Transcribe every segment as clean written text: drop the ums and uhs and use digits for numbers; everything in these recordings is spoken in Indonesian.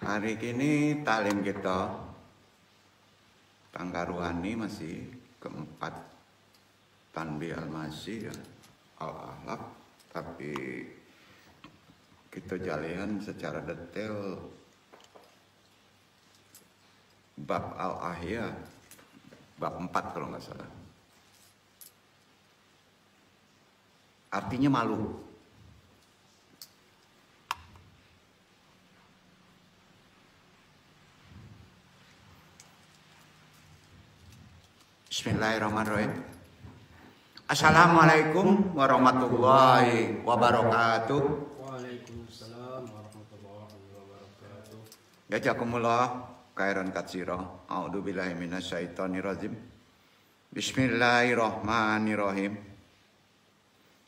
Hari ini talim kita tangga ruhani masih keempat tanbih al-masih ya, al-ahlak, tapi kita jalihan secara detail bab al-ahya, bab 4 kalau nggak salah. Artinya malu. Bismillahirrahmanirrahim. Assalamualaikum warahmatullahi wabarakatuh. Waalaikumsalam warahmatullahi wabarakatuh. Jazakumullah khairan katsira. A'udzubillahi minasyaitonirrajim. Bismillahirrahmanirrahim.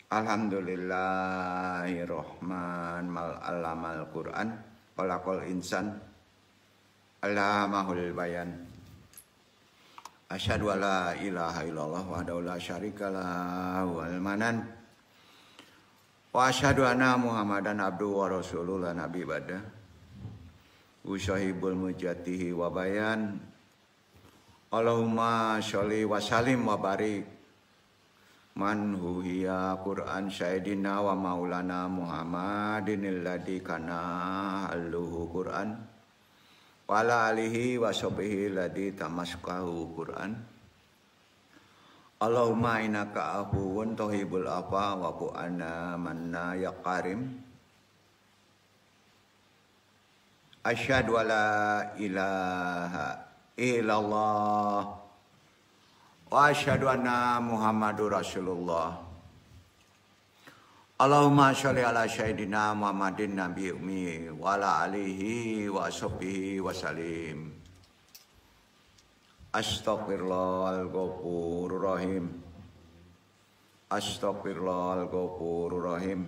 Alhamdulillahirrahman mal alamal Quran khalaqal insan allamahul bayan. Asyhadu alla ilaha illallah wahdahu la syarikalah wal manan wa asyhadu anna Muhammadan abduhu wa rasuluhu la nabi ba'da usahibul mujatihi wa bayan. Allahumma sholli wa sallim wa barik man huhiya Qur'an sayyidina wa maulana Muhammadin alladzi kana alluhu Qur'an wala alihi wa sahbihi ladzi tamaskahu Qur'an. Allahumma innaka afuwun tuhibbul afwa wa'fu anna manna ya karim. Asyhadu alla ilaha illallah wa asyhadu anna Muhammadur Rasulullah. Allahumma sholli ala sayyidina Muhammadin nabi ummi wa ala alihi wa sahbihi wa salim. Astaghfirullahal ghafurur rahim. Astaghfirullahal ghafurur rahim.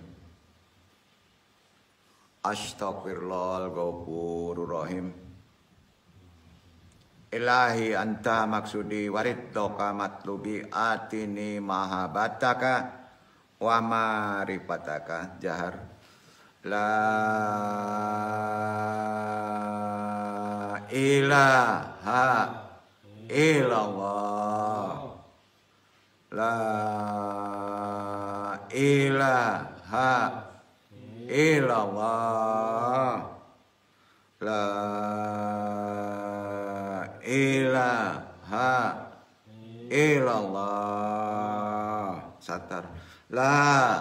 Astaghfirullahal ghafurur rahim. Ilahi anta maksudi wariddoka matlubi atini mahabataka wa ma'rifataka jahar. La ilaha illallah. La ilaha illallah. La ilaha illallah. Satar. La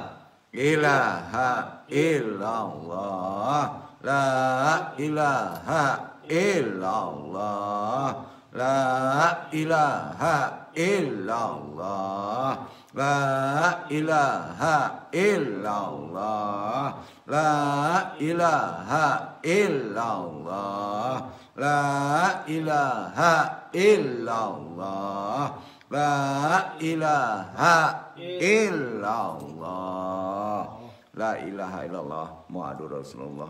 ilaha illallah. La ilaha illallah. La ilaha illallah. La ilaha illallah. La ilaha illallah. La ilaha illallah. La ilaha illallah. La ilaha illallah Muhammadur Rasulullah.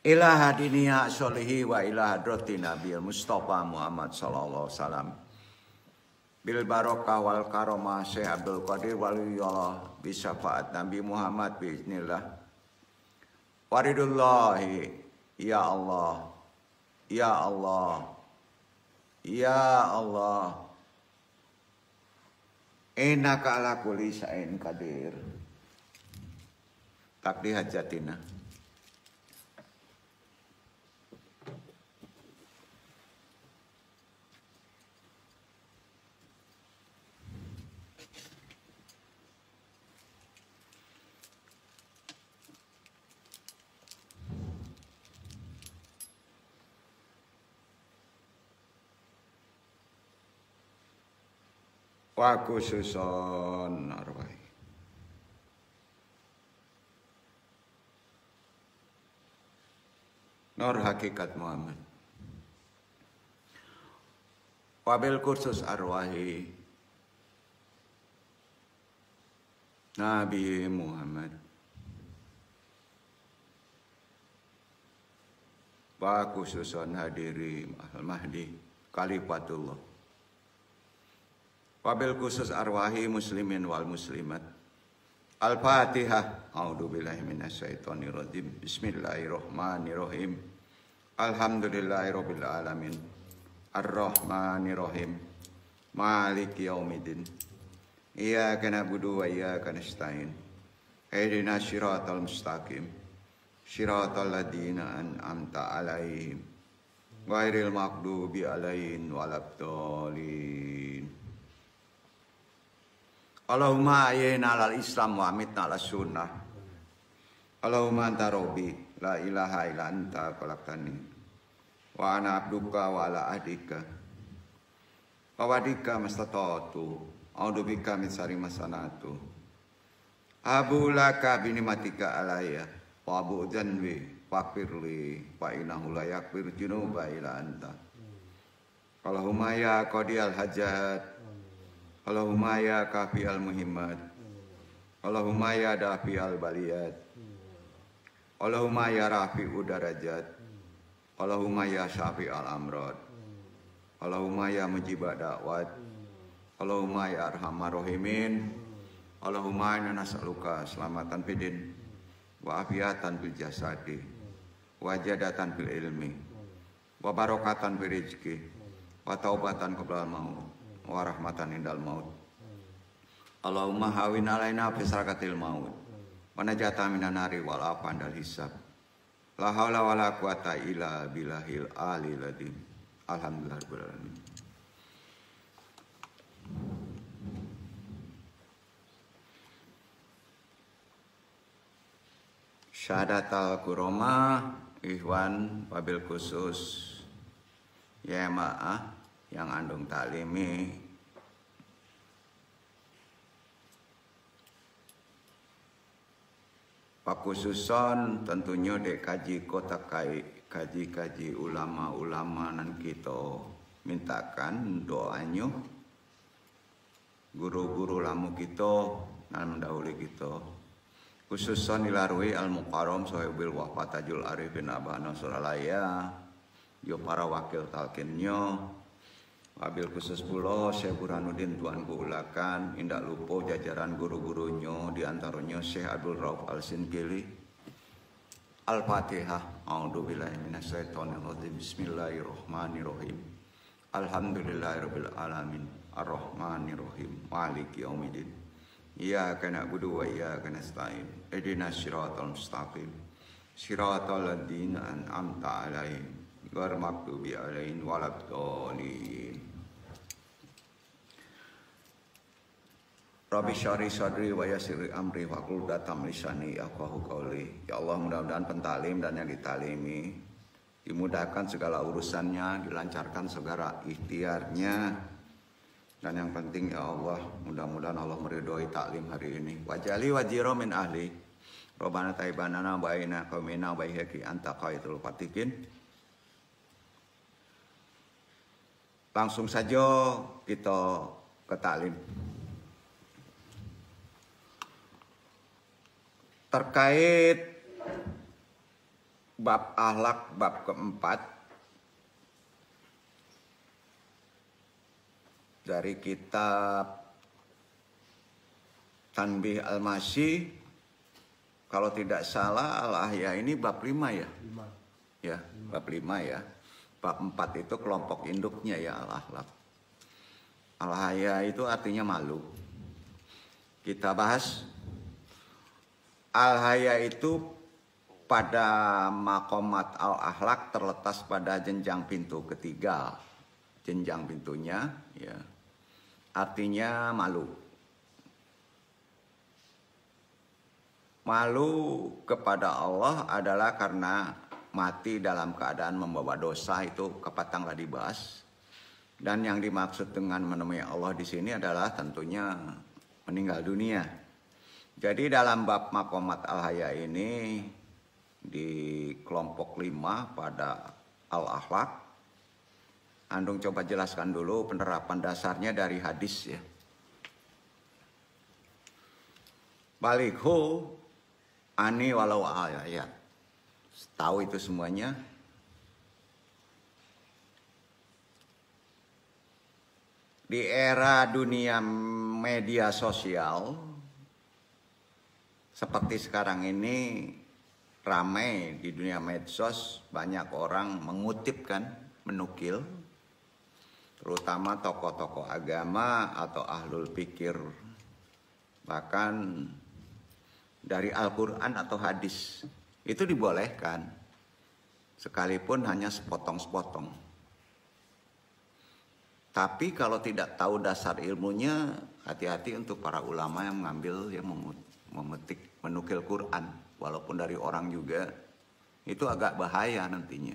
Ilaha diniya solihi wa ilaha droti nabil Mustafa Muhammad sallallahu alaihi wasallam. Bil barokah wal karomah Syekh Abdul Qadir waliyullah bisyafaat Nabi Muhammad biiznillah. Waridullahi ya Allah. Ya Allah. Ya Allah. Innaka ala kulli syai'in qadir. Takdi hajatina. Wa khususon arwah. Nur hakikat Muhammad. Wabil kursus arwahi Nabi Muhammad. Wa khususon hadiri Al-Mahdi Khalifatullah. Wabil khusus arwahi muslimin wal muslimat Al-Fatihah. A'udzubillahi minasyaitonirrajim. Bismillahirrahmanirrahim. Alhamdulillahirabbil alamin. Ar-Rahmanirrahim. Maliki yaumiddin. Iyyaka na'budu wa iyyaka nasta'in. Ihdinas siratal mustaqim. Siratal ladzina an'amta 'alaihim. Ghairil maghdubi 'alaihim waladdallin. Allahumma ayyina alal Islam wa amitna ala sunnah. Allahumma anta rabbi la ilaha illa anta khalaqtani wa ana abduka wa ala ahdika wa wadika mastata'tu a'udzu bika min syarri ma sana'tu. Abu laka binimatika alayya wa abu dzanbi faghfirli fa innahu la yaghfiru dzunuba illa anta. Allahumma ya qadiyal hajat, Allahumma ya kafi al-muhimmat, Allahumma ya dafi al-baliyat, Allahumma ya rafi udarajat, Allahumma ya syafi al-amrad, Allahumma ya mujibah da'wat, Allahumma ya arhamar rahimin, Allahumma inna nas'aluka selamatan fidin, wa afiatan fil jasadi, wa jadatan fil ilmi, wa barokatan fil rizki, wa taubatan qabla al-maut, wa rahmatan indal maut. Allahumma hawin alaina fi sarakatil maut wa najata minan nari wal afan dal hisab. La haula wala quwata illa billahil alil azim. Alhamdulillahirabbil alamin. Syahadatul kuroma ikhwan wabil khusus jamaah yang andung taklimi pakhususon tentunya dek kaji kota kaji ulama-ulama nan kita mintakan doanya guru-guru lamu kita nan mendahului kita khususon dilarui al-mukarram sohibil wafatajul arifin abana suralaya yo para wakil talkinnya. Wabil khusus pula Syekh Burhanuddin Tuan Kuulakan, indak lupa jajaran guru-gurunya diantaranya Syekh Abdul Rauf Al-Sinkili. Al-Fatihah. A'udzubillahi minasyaitonirrajim. Bismillahirrahmanirrahim. Alhamdulillahirabbil alamin. Ar-Rahmanirrahim. Maliki yaumiddin. Iyyaka na'budu wa iyyaka nasta'in. Ihdinas siratal mustaqim. Siratal ladzina an'amta 'alaihim. Ghairil maghdubi 'alaihim waladdallin. Rabbi syari sadri wa yassir amri wa qul datam lisani yafqahu qawli. Ya Allah, mudah-mudahan pentalim dan yang ditalimi dimudahkan segala urusannya, dilancarkan segala ikhtiarnya. Dan yang penting ya Allah, mudah-mudahan Allah meridhoi taklim hari ini. Wajali wajiro min ahli. Rabbana taibanana baina qaumina baihaqi anta qaitul fatikin. Langsung saja kita ke taklim. Terkait bab akhlak bab keempat dari kitab Tanbih Al-Masyi, kalau tidak salah Al-Ahya ini bab 5 ya? 5. Ya, bab 5 ya. Bab 4 itu kelompok induknya ya Al-Akhlak. Al-Ahya itu artinya malu. Kita bahas Al-Haya itu pada makomat al-akhlak terletak pada jenjang pintu ketiga. Jenjang pintunya ya, artinya malu. Malu kepada Allah adalah karena mati dalam keadaan membawa dosa, itu kepatanglah dibahas. Dan yang dimaksud dengan menemui Allah di sini adalah tentunya meninggal dunia. Jadi dalam bab makomat al-haya ini di kelompok 5 pada al-akhlak, Andung coba jelaskan dulu penerapan dasarnya dari hadis ya. Balikhu ani walau ayat. Tahu itu semuanya. Di era dunia media sosial, seperti sekarang ini ramai di dunia medsos, banyak orang mengutip kan, menukil, terutama tokoh-tokoh agama atau ahlul pikir, bahkan dari Al-Quran atau hadis, itu dibolehkan, sekalipun hanya sepotong-sepotong. Tapi kalau tidak tahu dasar ilmunya, hati-hati untuk para ulama yang mengambil, yang menukil Quran, walaupun dari orang juga, itu agak bahaya nantinya.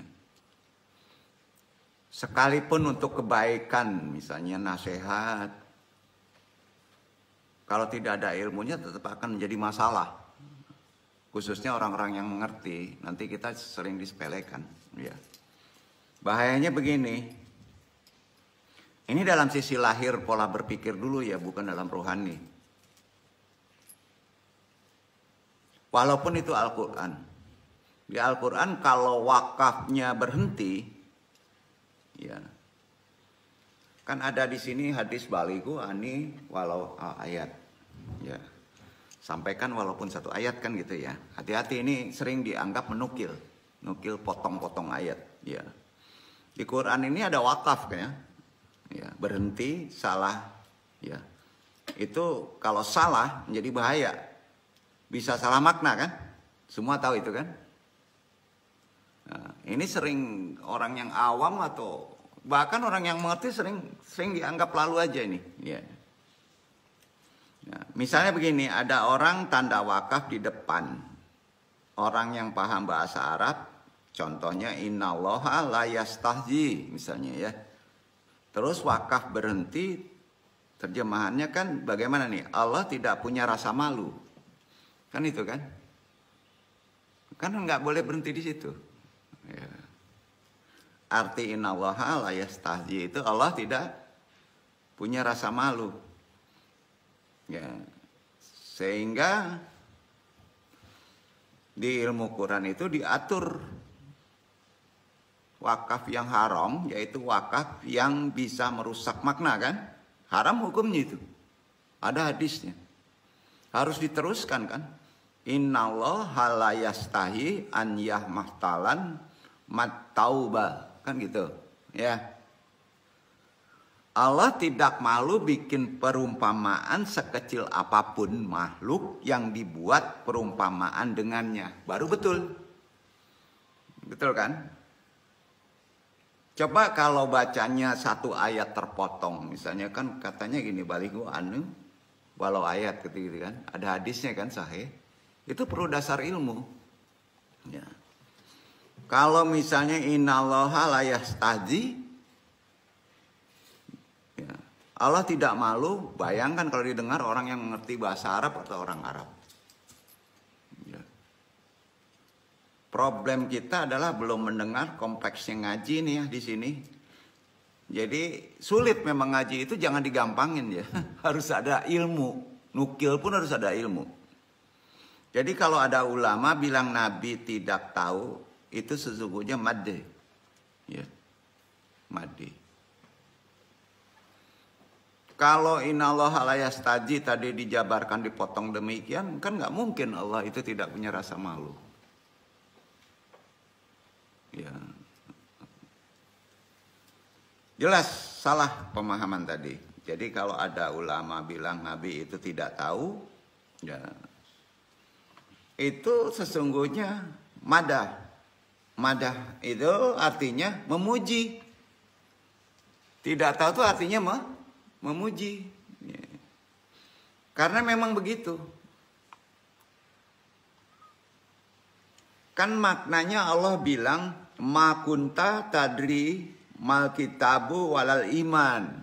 Sekalipun untuk kebaikan, misalnya nasihat, kalau tidak ada ilmunya tetap akan menjadi masalah. Khususnya orang-orang yang mengerti, nanti kita sering disepelekan. Ya. Bahayanya begini, ini dalam sisi lahir pola berpikir dulu ya, bukan dalam rohani. Walaupun itu Al-Quran. Di Al-Quran kalau wakafnya berhenti, ya, kan ada di sini hadis baligu ani walau ayat, ya. Sampaikan walaupun satu ayat kan gitu ya. Hati-hati, ini sering dianggap nukil potong-potong ayat. Ya. Di Quran ini ada wakaf ya. Ya, berhenti, salah. Ya. Itu kalau salah menjadi bahaya. Bisa salah makna kan? Semua tahu itu kan? Nah, ini sering orang yang awam atau bahkan orang yang mengerti sering dianggap lalu aja ini. Ya. Nah, misalnya begini, ada orang tanda wakaf di depan. Orang yang paham bahasa Arab, contohnya innallaha la yastahzi misalnya ya. Terus wakaf berhenti, terjemahannya kan bagaimana nih? Allah tidak punya rasa malu. Kan itu kan? Kan nggak boleh berhenti di situ. Ya. Arti innallaha la yastahzi itu Allah tidak punya rasa malu. Ya, sehingga di ilmu Quran itu diatur wakaf yang haram, yaitu wakaf yang bisa merusak makna kan? Haram hukumnya itu. Ada hadisnya. Harus diteruskan kan? Innallaha la yastahi an yahmahtalan mattauba, kan gitu. Ya. Allah tidak malu bikin perumpamaan sekecil apapun makhluk yang dibuat perumpamaan dengannya. Baru betul. Betul kan? Coba kalau bacanya satu ayat terpotong. Misalnya kan katanya gini, baligu anu walau ayat gitu kan. Ada hadisnya kan sahih. Itu perlu dasar ilmu. Ya. Kalau misalnya innallaha la yastahzi, Allah tidak malu, bayangkan kalau didengar orang yang mengerti bahasa Arab atau orang Arab. Ya. Problem kita adalah belum mendengar kompleksnya ngaji nih ya di sini. Jadi sulit memang ngaji itu, jangan digampangin ya. Harus ada ilmu, nukil pun harus ada ilmu. Jadi kalau ada ulama bilang Nabi tidak tahu, itu sesungguhnya madde. Ya. Madde. Kalau innallaha la yastaji tadi dijabarkan dipotong demikian, kan nggak mungkin Allah itu tidak punya rasa malu. Ya. Jelas salah pemahaman tadi. Jadi kalau ada ulama bilang Nabi itu tidak tahu, ya, itu sesungguhnya madah. Madah itu artinya memuji. Tidak tahu itu artinya memuji. Ya. Karena memang begitu. Kan maknanya Allah bilang ma kunta tadri mal kitabu walal iman.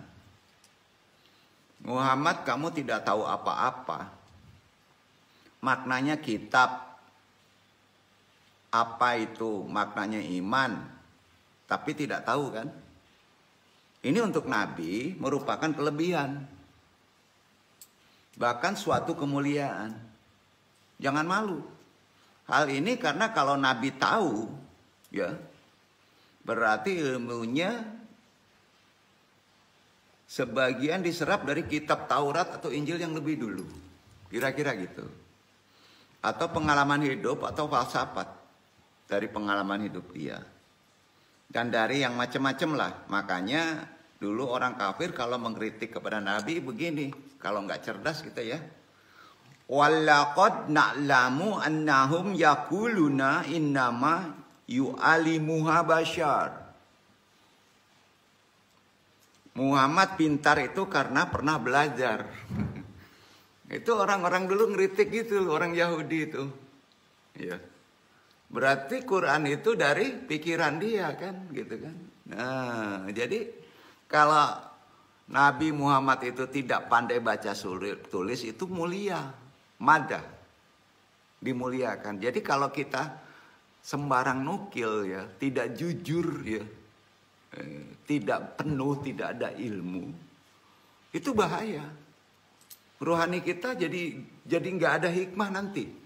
Muhammad, kamu tidak tahu apa-apa. Maknanya kitab. Apa itu maknanya iman? Tapi tidak tahu kan? Ini untuk Nabi merupakan kelebihan. Bahkan suatu kemuliaan. Jangan malu. Hal ini karena kalau Nabi tahu, ya, berarti ilmunya sebagian diserap dari kitab Taurat atau Injil yang lebih dulu. Kira-kira gitu. atau pengalaman hidup atau falsafat dari pengalaman hidup dia. Dan dari yang macam-macam lah. Makanya dulu orang kafir kalau mengkritik kepada Nabi begini, kalau nggak cerdas gitu ya. Walaqad na'lamu annahum yaquluna innama yu'alimuha bashar. Muhammad pintar itu karena pernah belajar. Itu orang-orang dulu ngeritik gitu, orang Yahudi itu. Ya. Berarti Quran itu dari pikiran dia kan, gitu kan. Nah, jadi kalau Nabi Muhammad itu tidak pandai baca tulis itu mulia, madah, dimuliakan. Jadi kalau kita sembarang nukil ya, tidak jujur ya, tidak penuh, tidak ada ilmu, itu bahaya. Rohani kita jadi nggak ada hikmah nanti.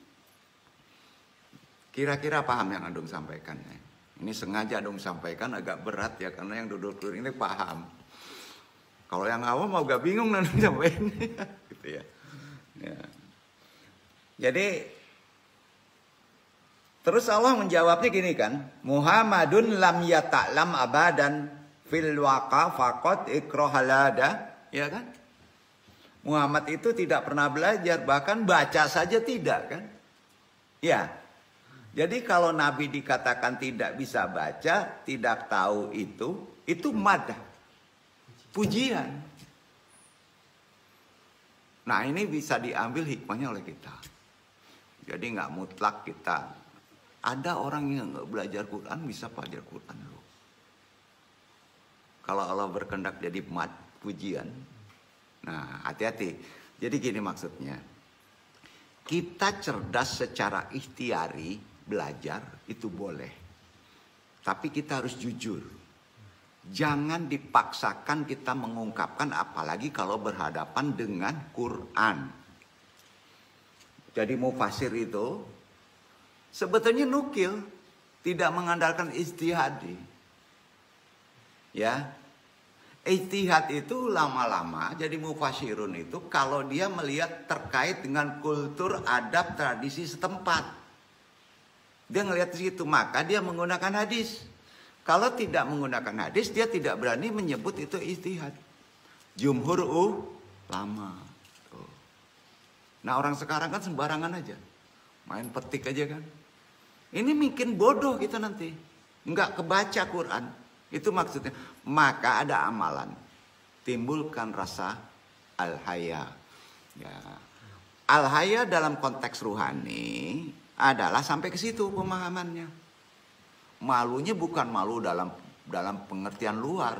Kira-kira paham yang Adung sampaikan ya? Ini sengaja Adung sampaikan agak berat ya, karena yang duduk ini paham. Kalau yang awam mau gak bingung nanti sampaikan gitu ya. Ya. Jadi terus Allah menjawabnya gini kan, Muhammadun lam yata'lam abadan fil waqa faqad ikrohalada, ya kan? Muhammad itu tidak pernah belajar, bahkan baca saja tidak kan? Ya. Jadi kalau Nabi dikatakan tidak bisa baca, tidak tahu itu madah, pujian. Nah ini bisa diambil hikmahnya oleh kita. Jadi nggak mutlak kita. Ada orang yang nggak belajar Quran bisa belajar Quran loh. Kalau Allah berkehendak jadi pujian. Nah hati-hati. Jadi gini maksudnya. Kita cerdas secara ikhtiari. Belajar itu boleh, tapi kita harus jujur. Jangan dipaksakan kita mengungkapkan, apalagi kalau berhadapan dengan Quran. Jadi mufasir itu sebetulnya nukil, tidak mengandalkan ijtihadi. Ya, ijtihad itu lama-lama jadi mufasirun itu kalau dia melihat terkait dengan kultur, adab, tradisi setempat. Dia ngelihat di situ, maka dia menggunakan hadis. Kalau tidak menggunakan hadis, dia tidak berani menyebut itu ijtihad. Jumhur lama. Tuh. Nah orang sekarang kan sembarangan aja, main petik aja kan. Ini bikin bodoh kita nanti, nggak kebaca Quran. Itu maksudnya. Maka ada amalan, timbulkan rasa al-haya. Ya. Al-haya dalam konteks ruhani adalah sampai ke situ pemahamannya. Malunya bukan malu dalam pengertian luar.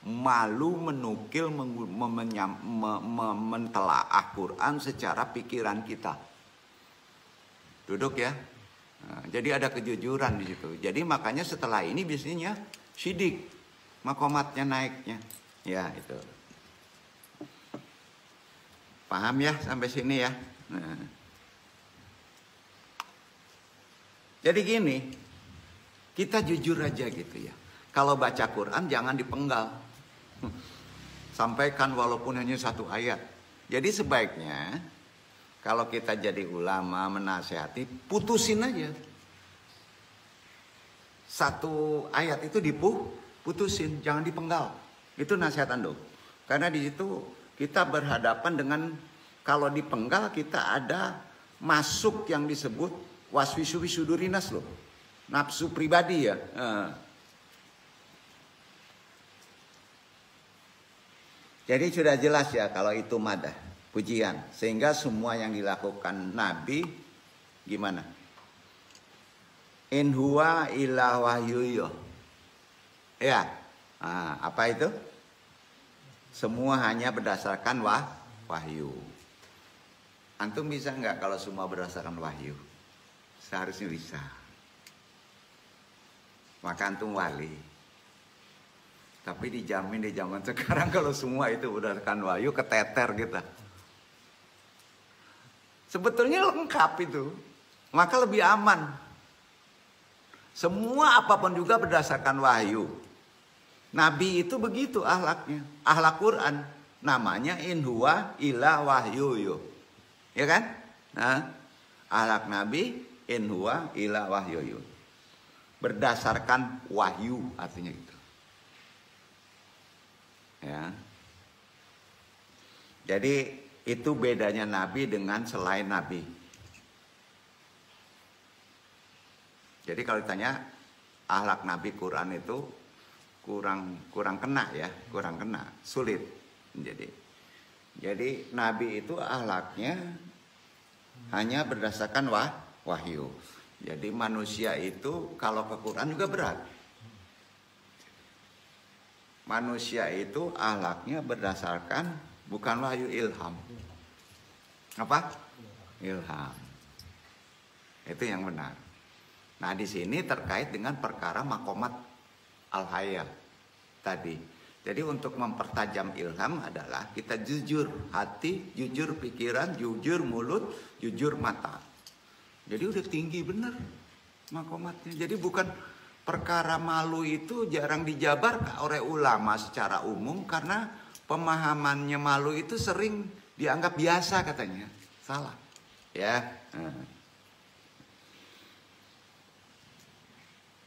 Malu menukil, mentelaah Quran secara pikiran kita. Duduk ya. Nah, jadi ada kejujuran di situ. Jadi makanya setelah ini biasanya sidik, makomatnya naiknya. Ya itu. Paham ya sampai sini ya. Nah. Jadi gini, kita jujur aja gitu ya. Kalau baca Quran jangan dipenggal. Sampaikan walaupun hanya satu ayat. Jadi sebaiknya kalau kita jadi ulama menasehati, putusin aja. Satu ayat itu putusin, jangan dipenggal. Itu nasihat Ando. Karena di situ kita berhadapan dengan, kalau dipenggal kita ada masuk yang disebut waswisu wisudurinas loh, nafsu pribadi ya. Jadi sudah jelas ya kalau itu madah, pujian. Sehingga semua yang dilakukan Nabi gimana? In huwa illa wahyuyo. Ya, apa itu? Semua hanya berdasarkan wahyu. Antum bisa nggak kalau semua berdasarkan wahyu? Seharusnya bisa. Maka antum wali. Tapi dijamin di zaman sekarang kalau semua itu berdasarkan wahyu, keteter kita. Sebetulnya lengkap itu. Maka lebih aman. Semua apapun juga berdasarkan wahyu. Nabi itu begitu akhlaknya. Akhlak Quran. Namanya in huwa illa wahyu. Ya kan? Nah. Akhlak Nabi in huwa illa wahyun. Berdasarkan wahyu artinya itu. Ya. Jadi itu bedanya Nabi dengan selain Nabi. Jadi kalau ditanya akhlak Nabi Quran itu kurang kena ya, kurang kena, sulit. Jadi Nabi itu akhlaknya hanya berdasarkan wahyu. Jadi manusia itu kalau ke Quran juga berat. Manusia itu akhlaknya berdasarkan bukan wahyu, ilham. Apa? Ilham. Itu yang benar. Nah di sini terkait dengan perkara makomat al-hayah tadi. Jadi untuk mempertajam ilham adalah kita jujur hati, jujur pikiran, jujur mulut, jujur mata. Jadi udah tinggi bener makomatnya. Jadi bukan perkara malu itu jarang dijabar oleh ulama secara umum karena pemahamannya malu itu sering dianggap biasa katanya. Salah. Ya.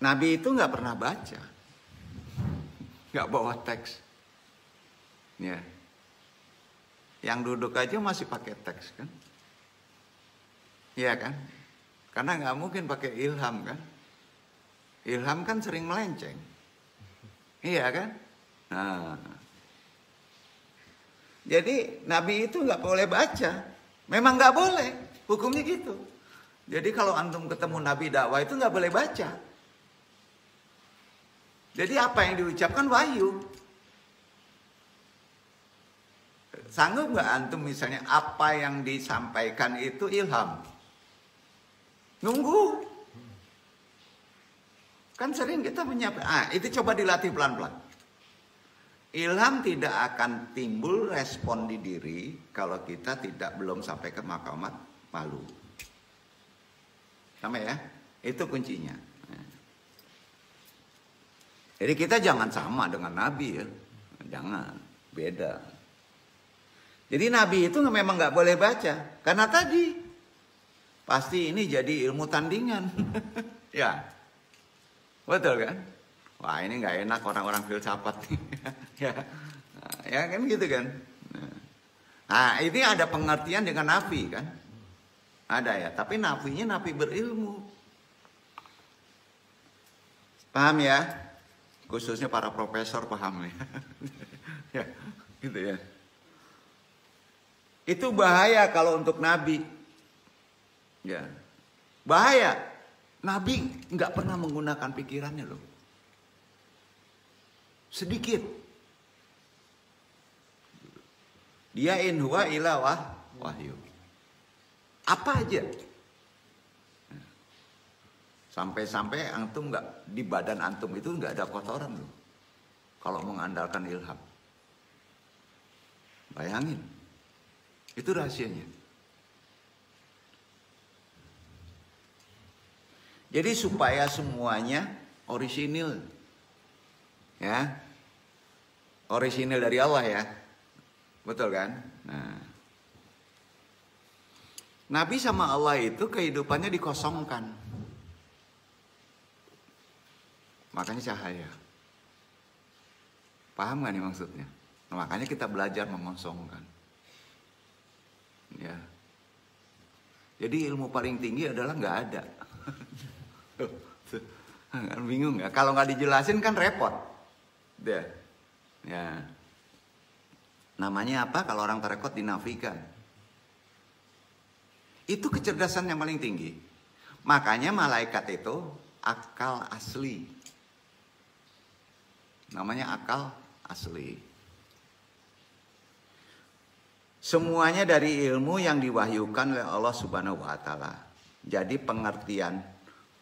Nabi itu nggak pernah baca, nggak bawa teks. Ya. Yang duduk aja masih pakai teks kan? Iya kan? Karena nggak mungkin pakai ilham kan? Ilham kan sering melenceng. Iya kan? Nah. Jadi Nabi itu nggak boleh baca. Memang nggak boleh. Hukumnya gitu. Jadi kalau antum ketemu Nabi dakwah itu nggak boleh baca. Jadi apa yang diucapkan wahyu. Sanggup nggak antum misalnya apa yang disampaikan itu ilham? Nunggu. Kan sering kita menyampaikan. Itu coba dilatih pelan-pelan. Ilham tidak akan timbul respon di diri kalau kita belum sampai ke maqamat malu. Sama ya? Itu kuncinya. Jadi kita jangan sama dengan Nabi ya. Jangan. Beda. Jadi Nabi itu memang nggak boleh baca. Karena tadi pasti ini jadi ilmu tandingan. Ya. Betul kan? Wah ini nggak enak orang-orang filsafat. Ya. Nah, ya kan gitu kan. Nah ini ada pengertian dengan nafi kan. Ada ya. Tapi nafinya nafi berilmu. Paham ya? Khususnya para profesor paham ya. Ya gitu ya. Itu bahaya kalau untuk Nabi. Ya. Bahaya. Nabi nggak pernah menggunakan pikirannya loh. Sedikit. Dia in huwa illa wahyu. Apa aja. Sampai-sampai antum nggak di badan antum itu nggak ada kotoran loh. Kalau mengandalkan ilham. Bayangin. Itu rahasianya. Jadi supaya semuanya orisinil. Ya. Orisinil dari Allah ya. Betul kan? Nah. Nabi sama Allah itu kehidupannya dikosongkan. Makanya cahaya. Paham gak nih maksudnya? Nah, makanya kita belajar mengosongkan. Ya. Jadi ilmu paling tinggi adalah nggak ada. Bingung nggak? Kalau nggak dijelasin kan repot. Deh. Ya. Namanya apa? Kalau orang terekot dinafikan. Itu kecerdasan yang paling tinggi. Makanya malaikat itu akal asli. Namanya akal asli. Semuanya dari ilmu yang diwahyukan oleh Allah Subhanahu wa taala. Jadi pengertian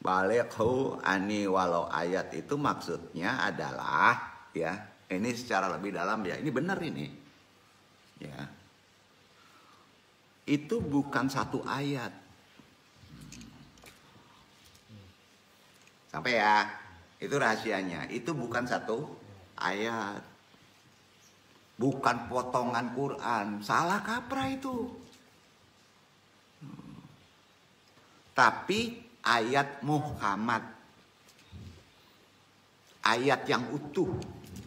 balighu ani walau ayat itu maksudnya adalah ya, ini secara lebih dalam ya. Ini benar ini. Ya. Itu bukan satu ayat. Sampai ya. Itu rahasianya. Itu bukan satu ayat. Bukan potongan Quran. Salah kaprah itu. Tapi ayat muhkamat. Ayat yang utuh.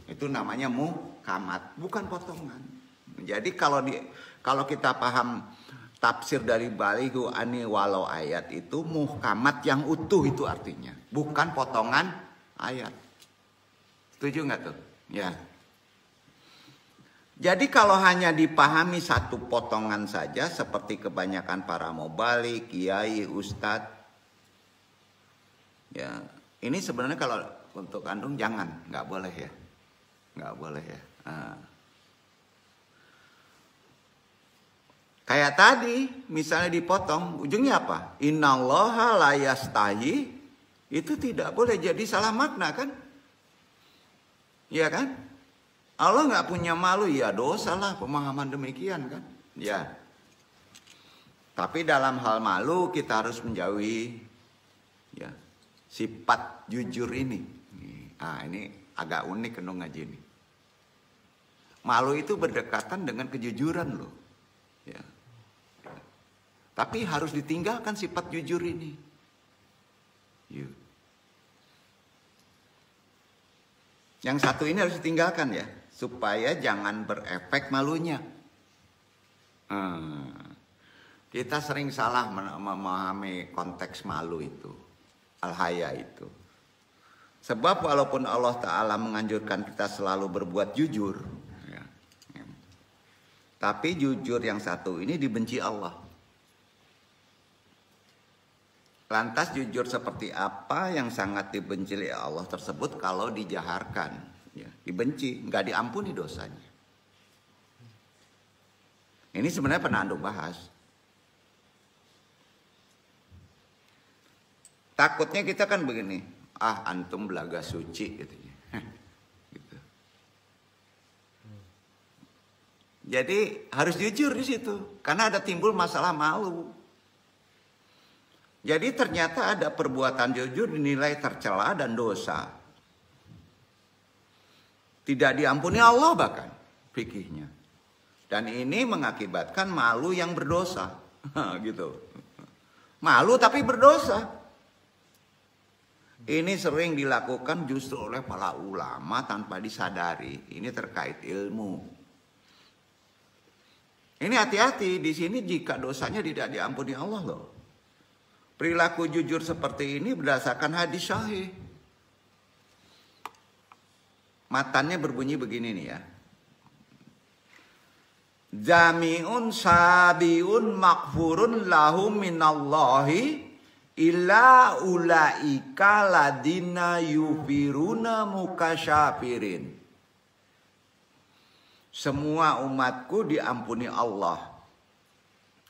Itu namanya muhkamat, bukan potongan. Jadi kalau kita paham tafsir dari balighu ani walau ayat itu muhkamat yang utuh itu artinya, bukan potongan ayat. Setuju nggak tuh? Ya. Jadi kalau hanya dipahami satu potongan saja seperti kebanyakan para mubalik, kiai, ustadz, ya ini sebenarnya kalau untuk kandung jangan, nggak boleh ya, nggak boleh ya. Kayak tadi misalnya dipotong, ujungnya apa? Innallaha la yastahi, itu tidak boleh jadi salah makna kan? Iya kan? Allah nggak punya malu, ya dosa lah pemahaman demikian kan? Ya. Tapi dalam hal malu kita harus menjauhi ya sifat jujur ini. Nah ini agak unik kendung ngaji ini. Malu itu berdekatan dengan kejujuran loh. Ya. Tapi harus ditinggalkan sifat jujur ini. Yuk. Yang satu ini harus ditinggalkan ya. Supaya jangan berefek malunya. Kita sering salah memahami konteks malu itu. Al-haya itu. Sebab walaupun Allah Ta'ala menganjurkan kita selalu berbuat jujur. Ya, tapi jujur yang satu ini dibenci Allah. Lantas jujur seperti apa yang sangat dibenci oleh Allah tersebut kalau dijaharkan? Ya, dibenci, nggak diampuni dosanya. Ini sebenarnya pernah Antum bahas. Takutnya kita kan begini, antum belaga suci gitu. Gitu. Jadi harus jujur di situ, karena ada timbul masalah malu. Jadi ternyata ada perbuatan jujur dinilai tercela dan dosa. Tidak diampuni Allah bahkan fikihnya. Dan ini mengakibatkan malu yang berdosa. Gitu. Malu tapi berdosa. Ini sering dilakukan justru oleh para ulama tanpa disadari. Ini terkait ilmu. Ini hati-hati di sini jika dosanya tidak diampuni Allah loh. Perilaku jujur seperti ini berdasarkan hadis sahih. Matannya berbunyi begini nih ya. Jami'un sabiun makfurun lahum minallahi illa ulaika ladina yufiruna mukasyafirin. Semua umatku diampuni Allah.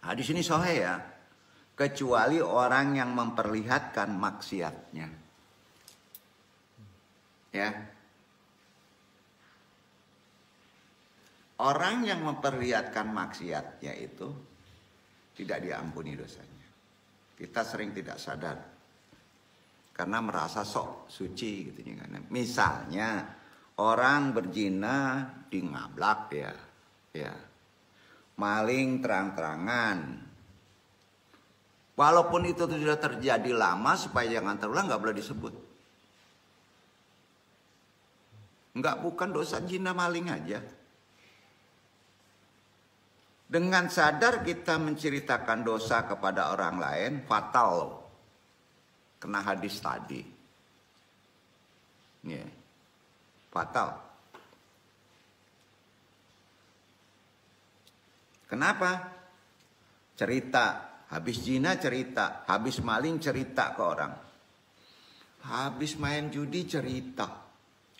Hadis ini sahih ya. Kecuali orang yang memperlihatkan maksiatnya. Ya. Orang yang memperlihatkan maksiatnya itu tidak diampuni dosanya. Kita sering tidak sadar. Karena merasa sok suci gitu. Misalnya orang berzina di ngablak ya. Maling terang-terangan. Walaupun itu sudah terjadi lama supaya jangan terulang nggak boleh disebut. Bukan dosa zina maling aja. Dengan sadar kita menceritakan dosa kepada orang lain, fatal loh. Kena hadis tadi. Yeah. Fatal. Kenapa? Cerita. Habis zina cerita. Habis maling cerita ke orang. Habis main judi cerita.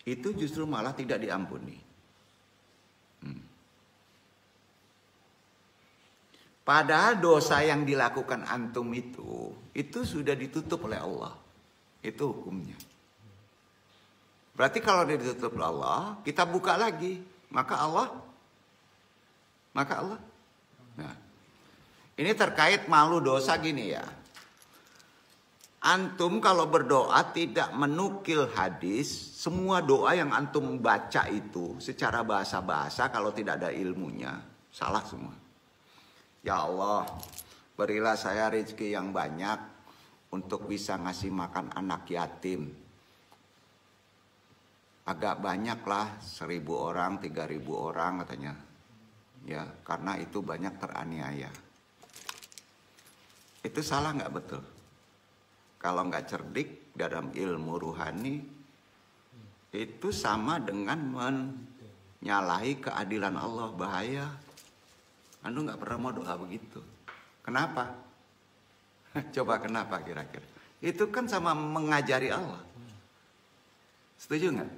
Itu justru malah tidak diampuni. Padahal dosa yang dilakukan antum itu sudah ditutup oleh Allah. Itu hukumnya. Berarti kalau ditutup oleh Allah, kita buka lagi. Maka Allah. Nah, ini terkait malu dosa gini ya. Antum kalau berdoa tidak menukil hadis. Semua doa yang antum baca itu secara bahasa-bahasa kalau tidak ada ilmunya. Salah semua. Ya Allah, berilah saya rezeki yang banyak untuk bisa ngasih makan anak yatim. Agak banyak lah, 1.000 orang, 3.000 orang katanya. Ya, karena itu banyak teraniaya. Itu salah nggak betul? Kalau nggak cerdik dalam ilmu ruhani, itu sama dengan menyalahi keadilan Allah, bahaya. Anda nggak pernah mau doa begitu. Kenapa? Coba kenapa kira-kira? Itu kan sama mengajari Allah. Setuju nggak?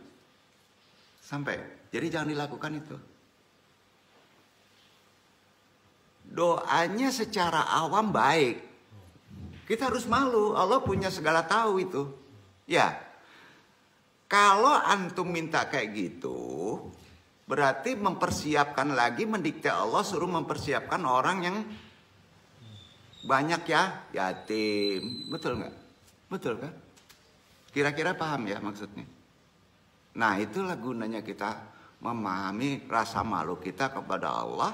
Sampai. Jadi jangan dilakukan itu. Doanya secara awam baik. Kita harus malu. Allah punya segala tahu itu. Ya. Kalau antum minta kayak gitu, berarti mempersiapkan lagi, mendikte Allah suruh mempersiapkan orang yang banyak ya, yatim. Betul nggak? Betul kan? Kira-kira paham ya maksudnya? Nah, itulah gunanya kita memahami rasa malu kita kepada Allah.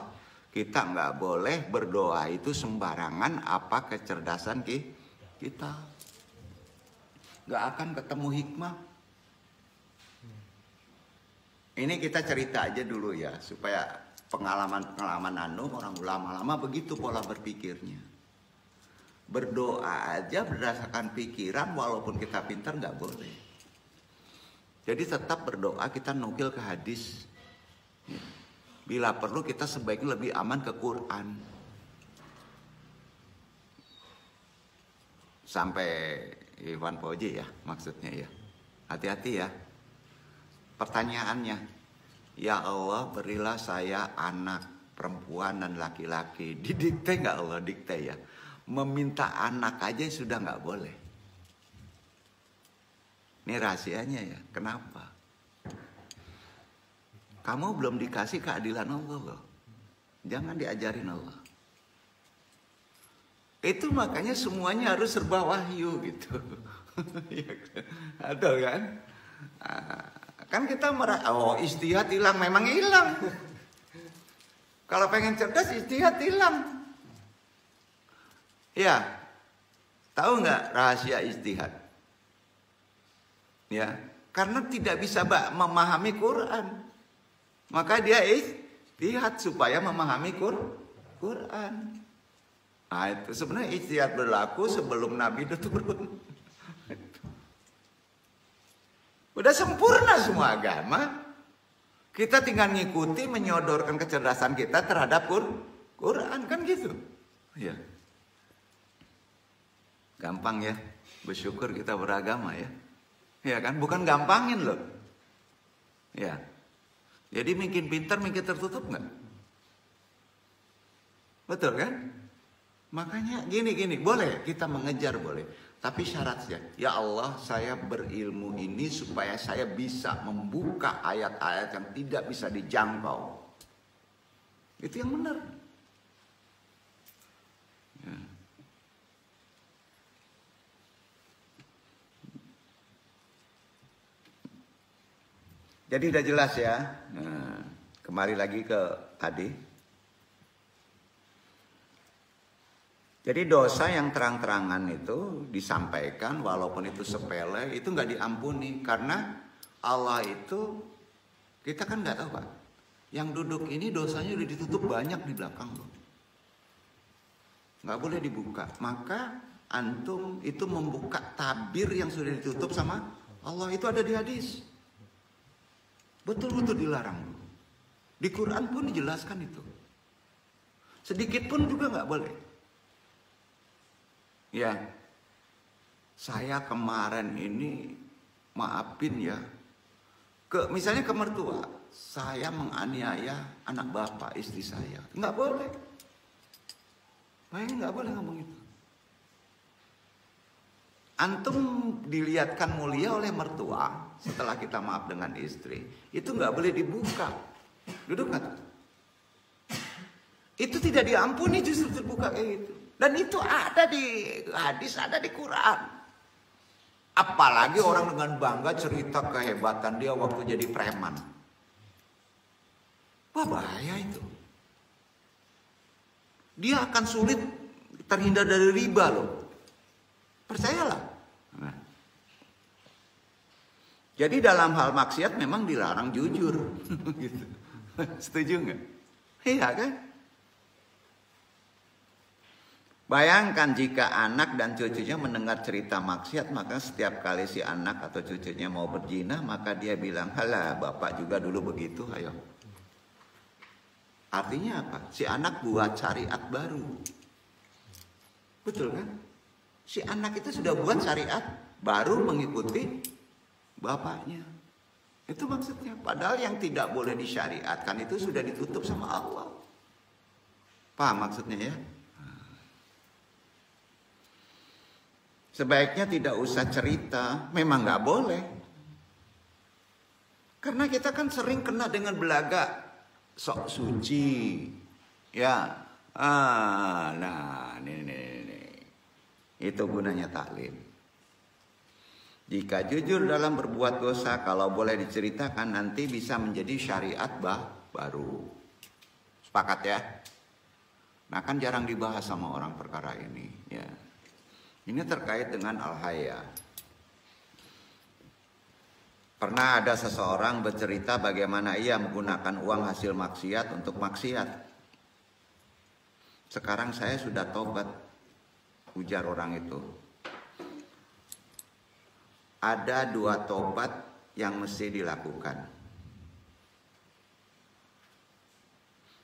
Kita nggak boleh berdoa itu sembarangan apa kecerdasan kita. Nggak akan ketemu hikmah. Ini kita cerita aja dulu ya, supaya pengalaman-pengalaman orang ulama-lama begitu pola berpikirnya. Berdoa aja berdasarkan pikiran, walaupun kita pintar nggak boleh. Jadi tetap berdoa, kita nukil ke hadis. Bila perlu kita sebaiknya lebih aman ke Quran. Sampai Iwan Fauzi ya maksudnya ya. Hati-hati ya. Pertanyaannya, ya Allah berilah saya anak perempuan dan laki-laki. Didikte nggak Allah? Dikte ya. Meminta anak aja sudah nggak boleh. Ini rahasianya ya. Kenapa? Kamu belum dikasih keadilan Allah loh. Jangan diajarin Allah. Itu makanya semuanya harus serba wahyu gitu. Ada kan? Kan kita merasa, oh ijtihad hilang, memang hilang. Kalau pengen cerdas ijtihad hilang. Ya, tahu nggak rahasia ijtihad? Ya, karena tidak bisa memahami Quran, maka dia ijtihad supaya memahami Quran. Nah itu sebenarnya ijtihad berlaku sebelum Nabi itu turun. Udah sempurna semua agama. Kita tinggal ngikuti, menyodorkan kecerdasan kita terhadap Quran, kan gitu. Ya. Gampang ya, bersyukur kita beragama ya. Ya kan, bukan gampangin loh. Ya. Jadi makin pintar, makin tertutup nggak? Betul kan? Makanya gini, boleh kita mengejar boleh. Tapi syaratnya, ya Allah saya berilmu ini supaya saya bisa membuka ayat-ayat yang tidak bisa dijangkau. Itu yang benar. Ya. Jadi udah jelas ya. Nah, kembali lagi ke tadi. Jadi dosa yang terang-terangan itu disampaikan walaupun itu sepele itu nggak diampuni karena Allah itu kita kan nggak tahu Pak. Yang duduk ini dosanya udah ditutup banyak di belakang loh. Nggak boleh dibuka. Maka antum itu membuka tabir yang sudah ditutup sama Allah itu ada di hadis. Betul-betul dilarang. Di Quran pun dijelaskan itu. Sedikit pun juga nggak boleh. Ya, saya kemarin ini maafin ya, misalnya ke mertua, saya menganiaya anak bapak istri saya, nggak boleh, nggak boleh ngomong itu. Antum dilihatkan mulia oleh mertua setelah kita maaf dengan istri, itu nggak boleh dibuka, duduk nggak? Itu tidak diampuni justru terbuka kayak gitu. Dan itu ada di hadis, ada di Quran. Apalagi orang dengan bangga cerita kehebatan dia waktu jadi preman. Wah bahaya itu. Dia akan sulit terhindar dari riba loh. Percayalah. Nah. Jadi dalam hal maksiat memang dilarang jujur. Gitu. Setuju nggak? Iya kan? Bayangkan jika anak dan cucunya mendengar cerita maksiat, maka setiap kali si anak atau cucunya mau berzina, maka dia bilang, halah bapak juga dulu begitu, ayo. Artinya apa? Si anak buat syariat baru. Betul kan? Si anak itu sudah buat syariat baru mengikuti bapaknya. Itu maksudnya. Padahal yang tidak boleh disyariatkan itu sudah ditutup sama Allah. Paham maksudnya ya? Sebaiknya tidak usah cerita, memang nggak boleh. Karena kita kan sering kena dengan belaga sok suci, ya. Nah, ini. Itu gunanya taklim. Jika jujur dalam berbuat dosa, kalau boleh diceritakan nanti bisa menjadi syariat baru. Sepakat ya? Nah kan jarang dibahas sama orang perkara ini, ya. Ini terkait dengan al-haya. Pernah ada seseorang bercerita bagaimana ia menggunakan uang hasil maksiat untuk maksiat. Sekarang saya sudah tobat, ujar orang itu. Ada 2 tobat yang mesti dilakukan.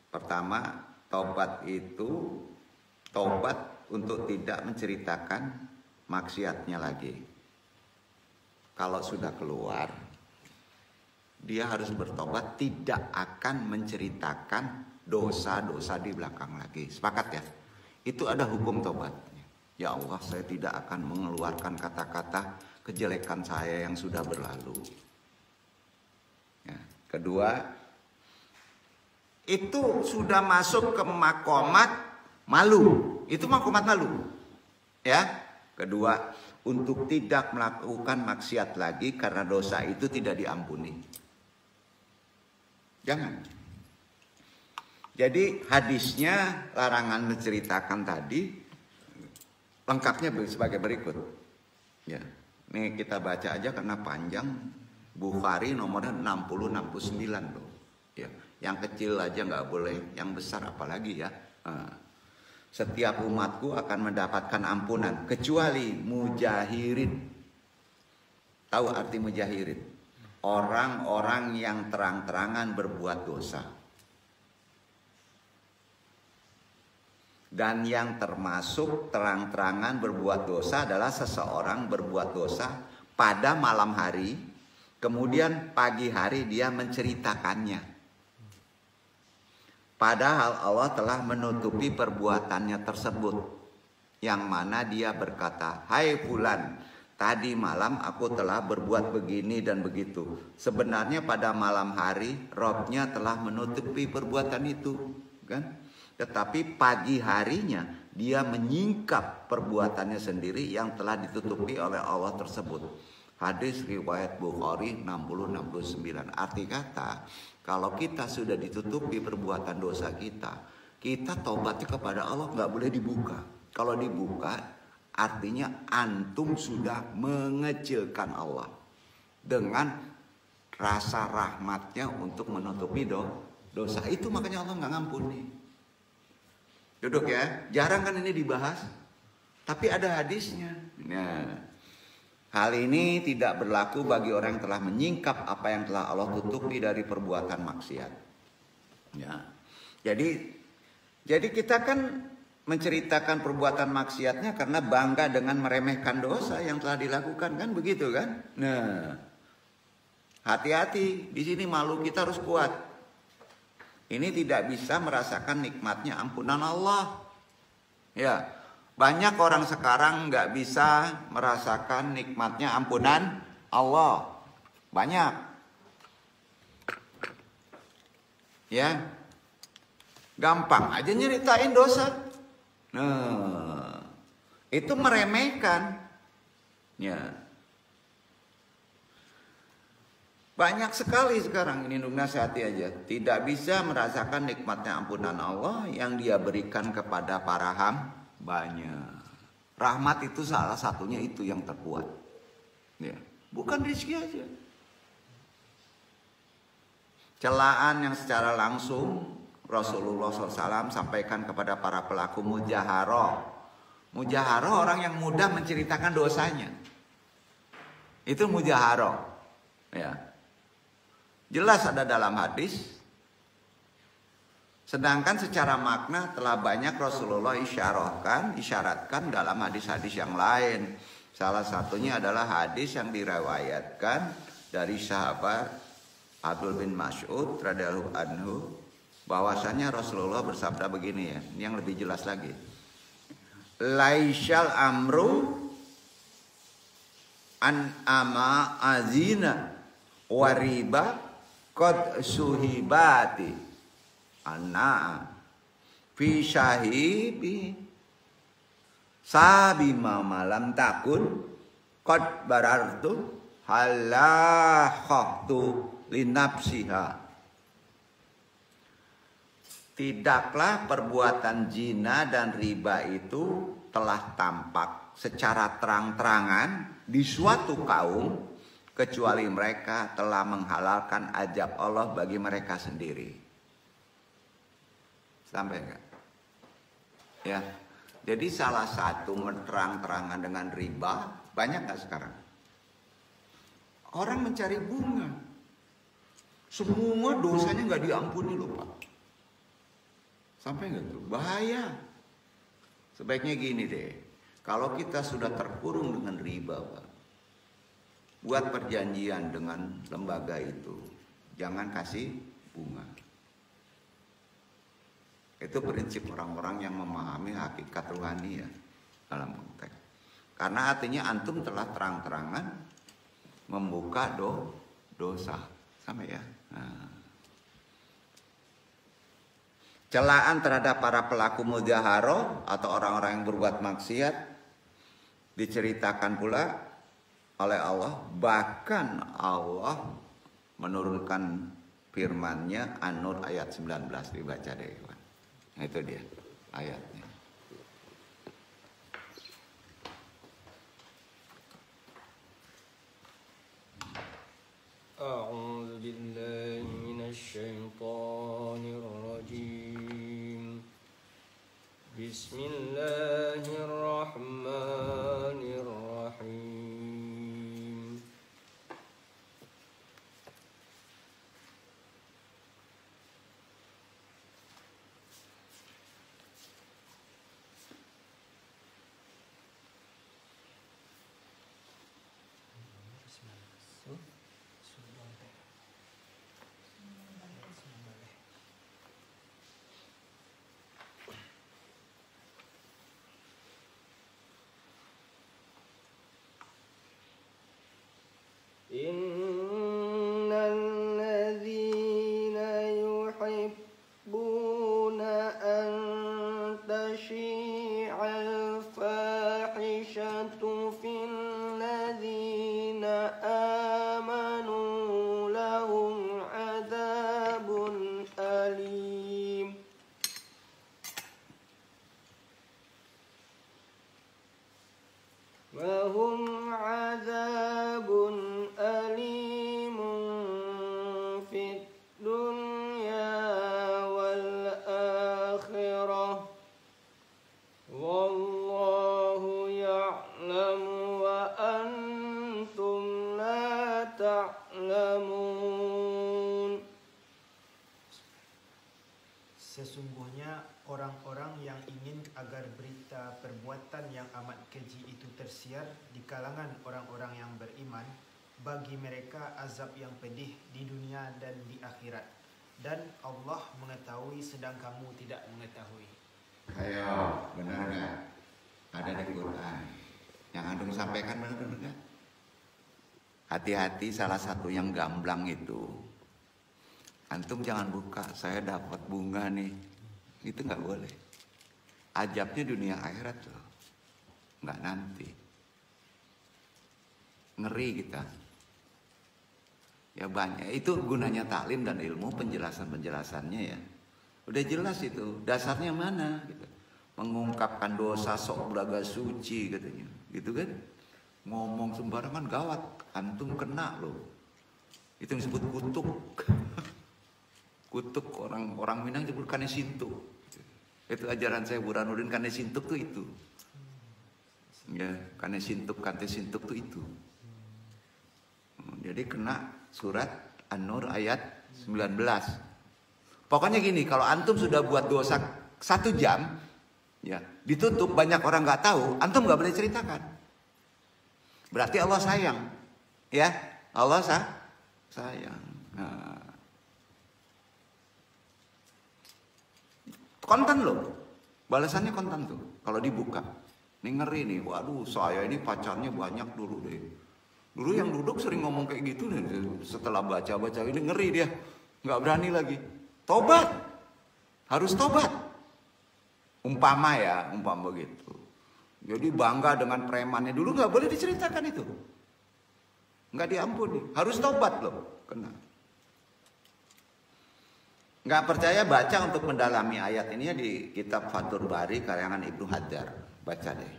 Pertama, tobat itu tobat untuk tidak menceritakan maksiatnya lagi. Kalau sudah keluar, dia harus bertobat, tidak akan menceritakan dosa-dosa di belakang lagi. Sepakat ya? Itu ada hukum tobatnya. Ya Allah, saya tidak akan mengeluarkan kata-kata kejelekan saya yang sudah berlalu. Ya. Kedua, itu sudah masuk ke makomat malu. Itu makomat malu. Ya. Kedua, untuk tidak melakukan maksiat lagi karena dosa itu tidak diampuni. Jangan. Jadi hadisnya larangan menceritakan tadi lengkapnya sebagai berikut. Ya. Nih kita baca aja karena panjang. Bukhari nomornya 60-69 loh. Ya. Yang kecil aja nggak boleh, yang besar apalagi ya. Setiap umatku akan mendapatkan ampunan kecuali mujahirin. Tahu arti mujahirin? Orang-orang yang terang-terangan berbuat dosa. Dan yang termasuk terang-terangan berbuat dosa adalah seseorang berbuat dosa pada malam hari, kemudian pagi hari dia menceritakannya. Padahal Allah telah menutupi perbuatannya tersebut. Yang mana dia berkata, hai fulan, tadi malam aku telah berbuat begini dan begitu. Sebenarnya pada malam hari Robnya telah menutupi perbuatan itu, kan? Tetapi pagi harinya dia menyingkap perbuatannya sendiri yang telah ditutupi oleh Allah tersebut. Hadis riwayat Bukhari 60-69. Arti kata, kalau kita sudah ditutupi perbuatan dosa kita, kita tobatnya kepada Allah nggak boleh dibuka. Kalau dibuka, artinya antum sudah mengecilkan Allah dengan rasa rahmatnya untuk menutupi dosa. Itu makanya Allah nggak ngampuni. Duduk ya, jarang kan ini dibahas, tapi ada hadisnya. Nah, hal ini tidak berlaku bagi orang yang telah menyingkap apa yang telah Allah tutupi dari perbuatan maksiat. Ya. Jadi kita kan menceritakan perbuatan maksiatnya karena bangga dengan meremehkan dosa yang telah dilakukan, kan begitu kan? Nah, hati-hati, di sini malu kita harus kuat. Ini tidak bisa merasakan nikmatnya ampunan Allah. Ya, banyak orang sekarang nggak bisa merasakan nikmatnya ampunan Allah. Banyak. Ya, gampang aja nyeritain dosa. Nah, itu meremehkan. Ya. Banyak sekali sekarang ini nasihati aja. Tidak bisa merasakan nikmatnya ampunan Allah yang dia berikan kepada para hambanya. Rahmat itu salah satunya itu yang terkuat. Ya, bukan rezeki aja. Celaan yang secara langsung Rasulullah SAW sampaikan kepada para pelaku mujaharoh. Mujaharoh orang yang mudah menceritakan dosanya. Itu mujaharoh. Ya. Jelas ada dalam hadis. Sedangkan secara makna telah banyak Rasulullah isyaratkan dalam hadis-hadis yang lain. Salah satunya adalah hadis yang diriwayatkan dari sahabat Abdul bin Mas'ud radhiyallahu anhu, bahwasanya Rasulullah bersabda begini ya, yang lebih jelas lagi. Laisal amru an ama azina wariba qad suhibati ana fi syahibi sabima malam takun qad barartu halakhtu linapsiha. Tidaklah perbuatan zina dan riba itu telah tampak secara terang-terangan di suatu kaum kecuali mereka telah menghalalkan azab Allah bagi mereka sendiri. Sampai enggak? Ya. Jadi salah satu terang-terangan dengan riba banyak enggak sekarang? Orang mencari bunga. Semua dosanya enggak diampuni loh Pak. Sampai enggak tuh? Bahaya. Sebaiknya gini deh. Kalau kita sudah terkurung dengan riba Pak, buat perjanjian dengan lembaga itu. Jangan kasih bunga. Itu prinsip orang-orang yang memahami hakikat rohani ya dalam konteks. Karena artinya antum telah terang-terangan membuka dosa. Sampai ya. Nah. Celaan terhadap para pelaku mujaharoh atau orang-orang yang berbuat maksiat diceritakan pula oleh Allah. Bahkan Allah menurunkan firman-Nya An-Nur ayat 19, dibaca deh. Nah, itu dia ayatnya. A'udzu billahi minasy syaithanir rajim. Bismillahirrahmanirrahim. Innal ladzina yuhibbuna an tashi'al fahishatu fil ladzina amanu lahum adzabun alim. Lahum adzabun alimun fid dunya wal akhirah wallahu ya'lamu wa antum la ta'lamun. Sesungguhnya orang-orang yang ingin agar berita perbuatan yang amat keji itu tersiar di kalangan orang-orang yang beriman, bagi mereka azab yang pedih di dunia dan di akhirat. Dan Allah mengetahui sedang kamu tidak mengetahui. Ayo, benar nggak? Ada di Quran. Yang antum sampaikan benar nggak? Hati-hati, salah satu yang gamblang itu. Antum jangan buka, saya dapat bunga nih. Itu nggak boleh. Azabnya dunia akhirat loh, nggak nanti. Ngeri kita. Ya banyak. Itu gunanya taklim dan ilmu, penjelasannya ya. Udah jelas itu. Dasarnya mana? Gitu. mengungkapkan dosa sok beraga suci katanya. Gitu kan? Ngomong sembarangan gawat, antum kena loh. Itu yang disebut kutuk. Kutuk orang Minang disebut kanesintuk. Itu ajaran saya Burhanuddin, kanesintuk tuh itu. Ya, kanesintuk, kantesintuk tuh itu. Jadi kena surat An-Nur ayat 19. Pokoknya gini, kalau antum sudah buat dosa 1 jam, ya ditutup, banyak orang nggak tahu, antum nggak boleh ceritakan. Berarti Allah sayang, ya Allah sayang. Nah. Konten loh, balasannya konten tuh. Kalau dibuka, ini ngeri nih. Waduh, saya ini pacarnya banyak dulu deh. Dulu yang duduk sering ngomong kayak gitu nih. Setelah baca-baca ini ngeri dia, nggak berani lagi. Tobat, harus tobat. Umpama begitu. Jadi bangga dengan premannya dulu, nggak boleh diceritakan itu. Nggak diampuni, harus tobat loh. Kena. Nggak percaya, baca untuk mendalami ayat ini di kitab Fathul Bari karangan Ibnu Hajar. Baca deh.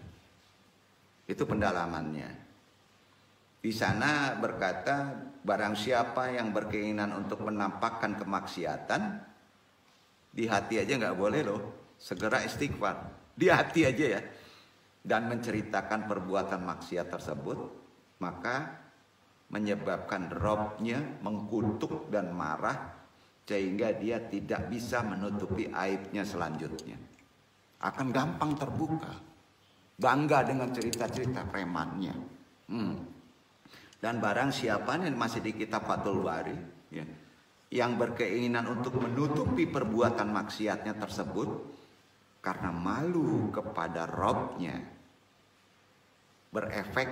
Itu pendalamannya. Di sana berkata, barang siapa yang berkeinginan untuk menampakkan kemaksiatan, di hati aja nggak boleh loh. Segera istighfar. Di hati aja ya. Dan menceritakan perbuatan maksiat tersebut, maka menyebabkan Robnya mengkutuk dan marah, sehingga dia tidak bisa menutupi aibnya selanjutnya. Akan gampang terbuka. Bangga dengan cerita-cerita premannya. Dan barang siapa yang masih di kitab Fathul Bari, ya, yang berkeinginan untuk menutupi perbuatan maksiatnya tersebut karena malu kepada Robnya, berefek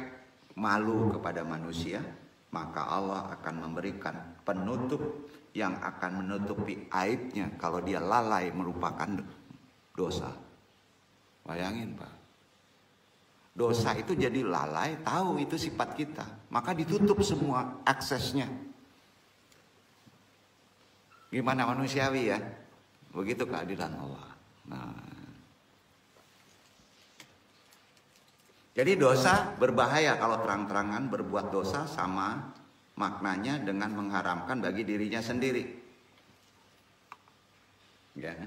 malu kepada manusia, maka Allah akan memberikan penutup yang akan menutupi aibnya kalau dia lalai melupakan dosa. Bayangin Pak, dosa itu jadi lalai, tahu itu sifat kita, maka ditutup semua aksesnya. Gimana manusiawi ya? Begitu keadilan Allah. Nah, jadi dosa berbahaya kalau terang-terangan berbuat dosa, sama maknanya dengan mengharamkan bagi dirinya sendiri. Ya.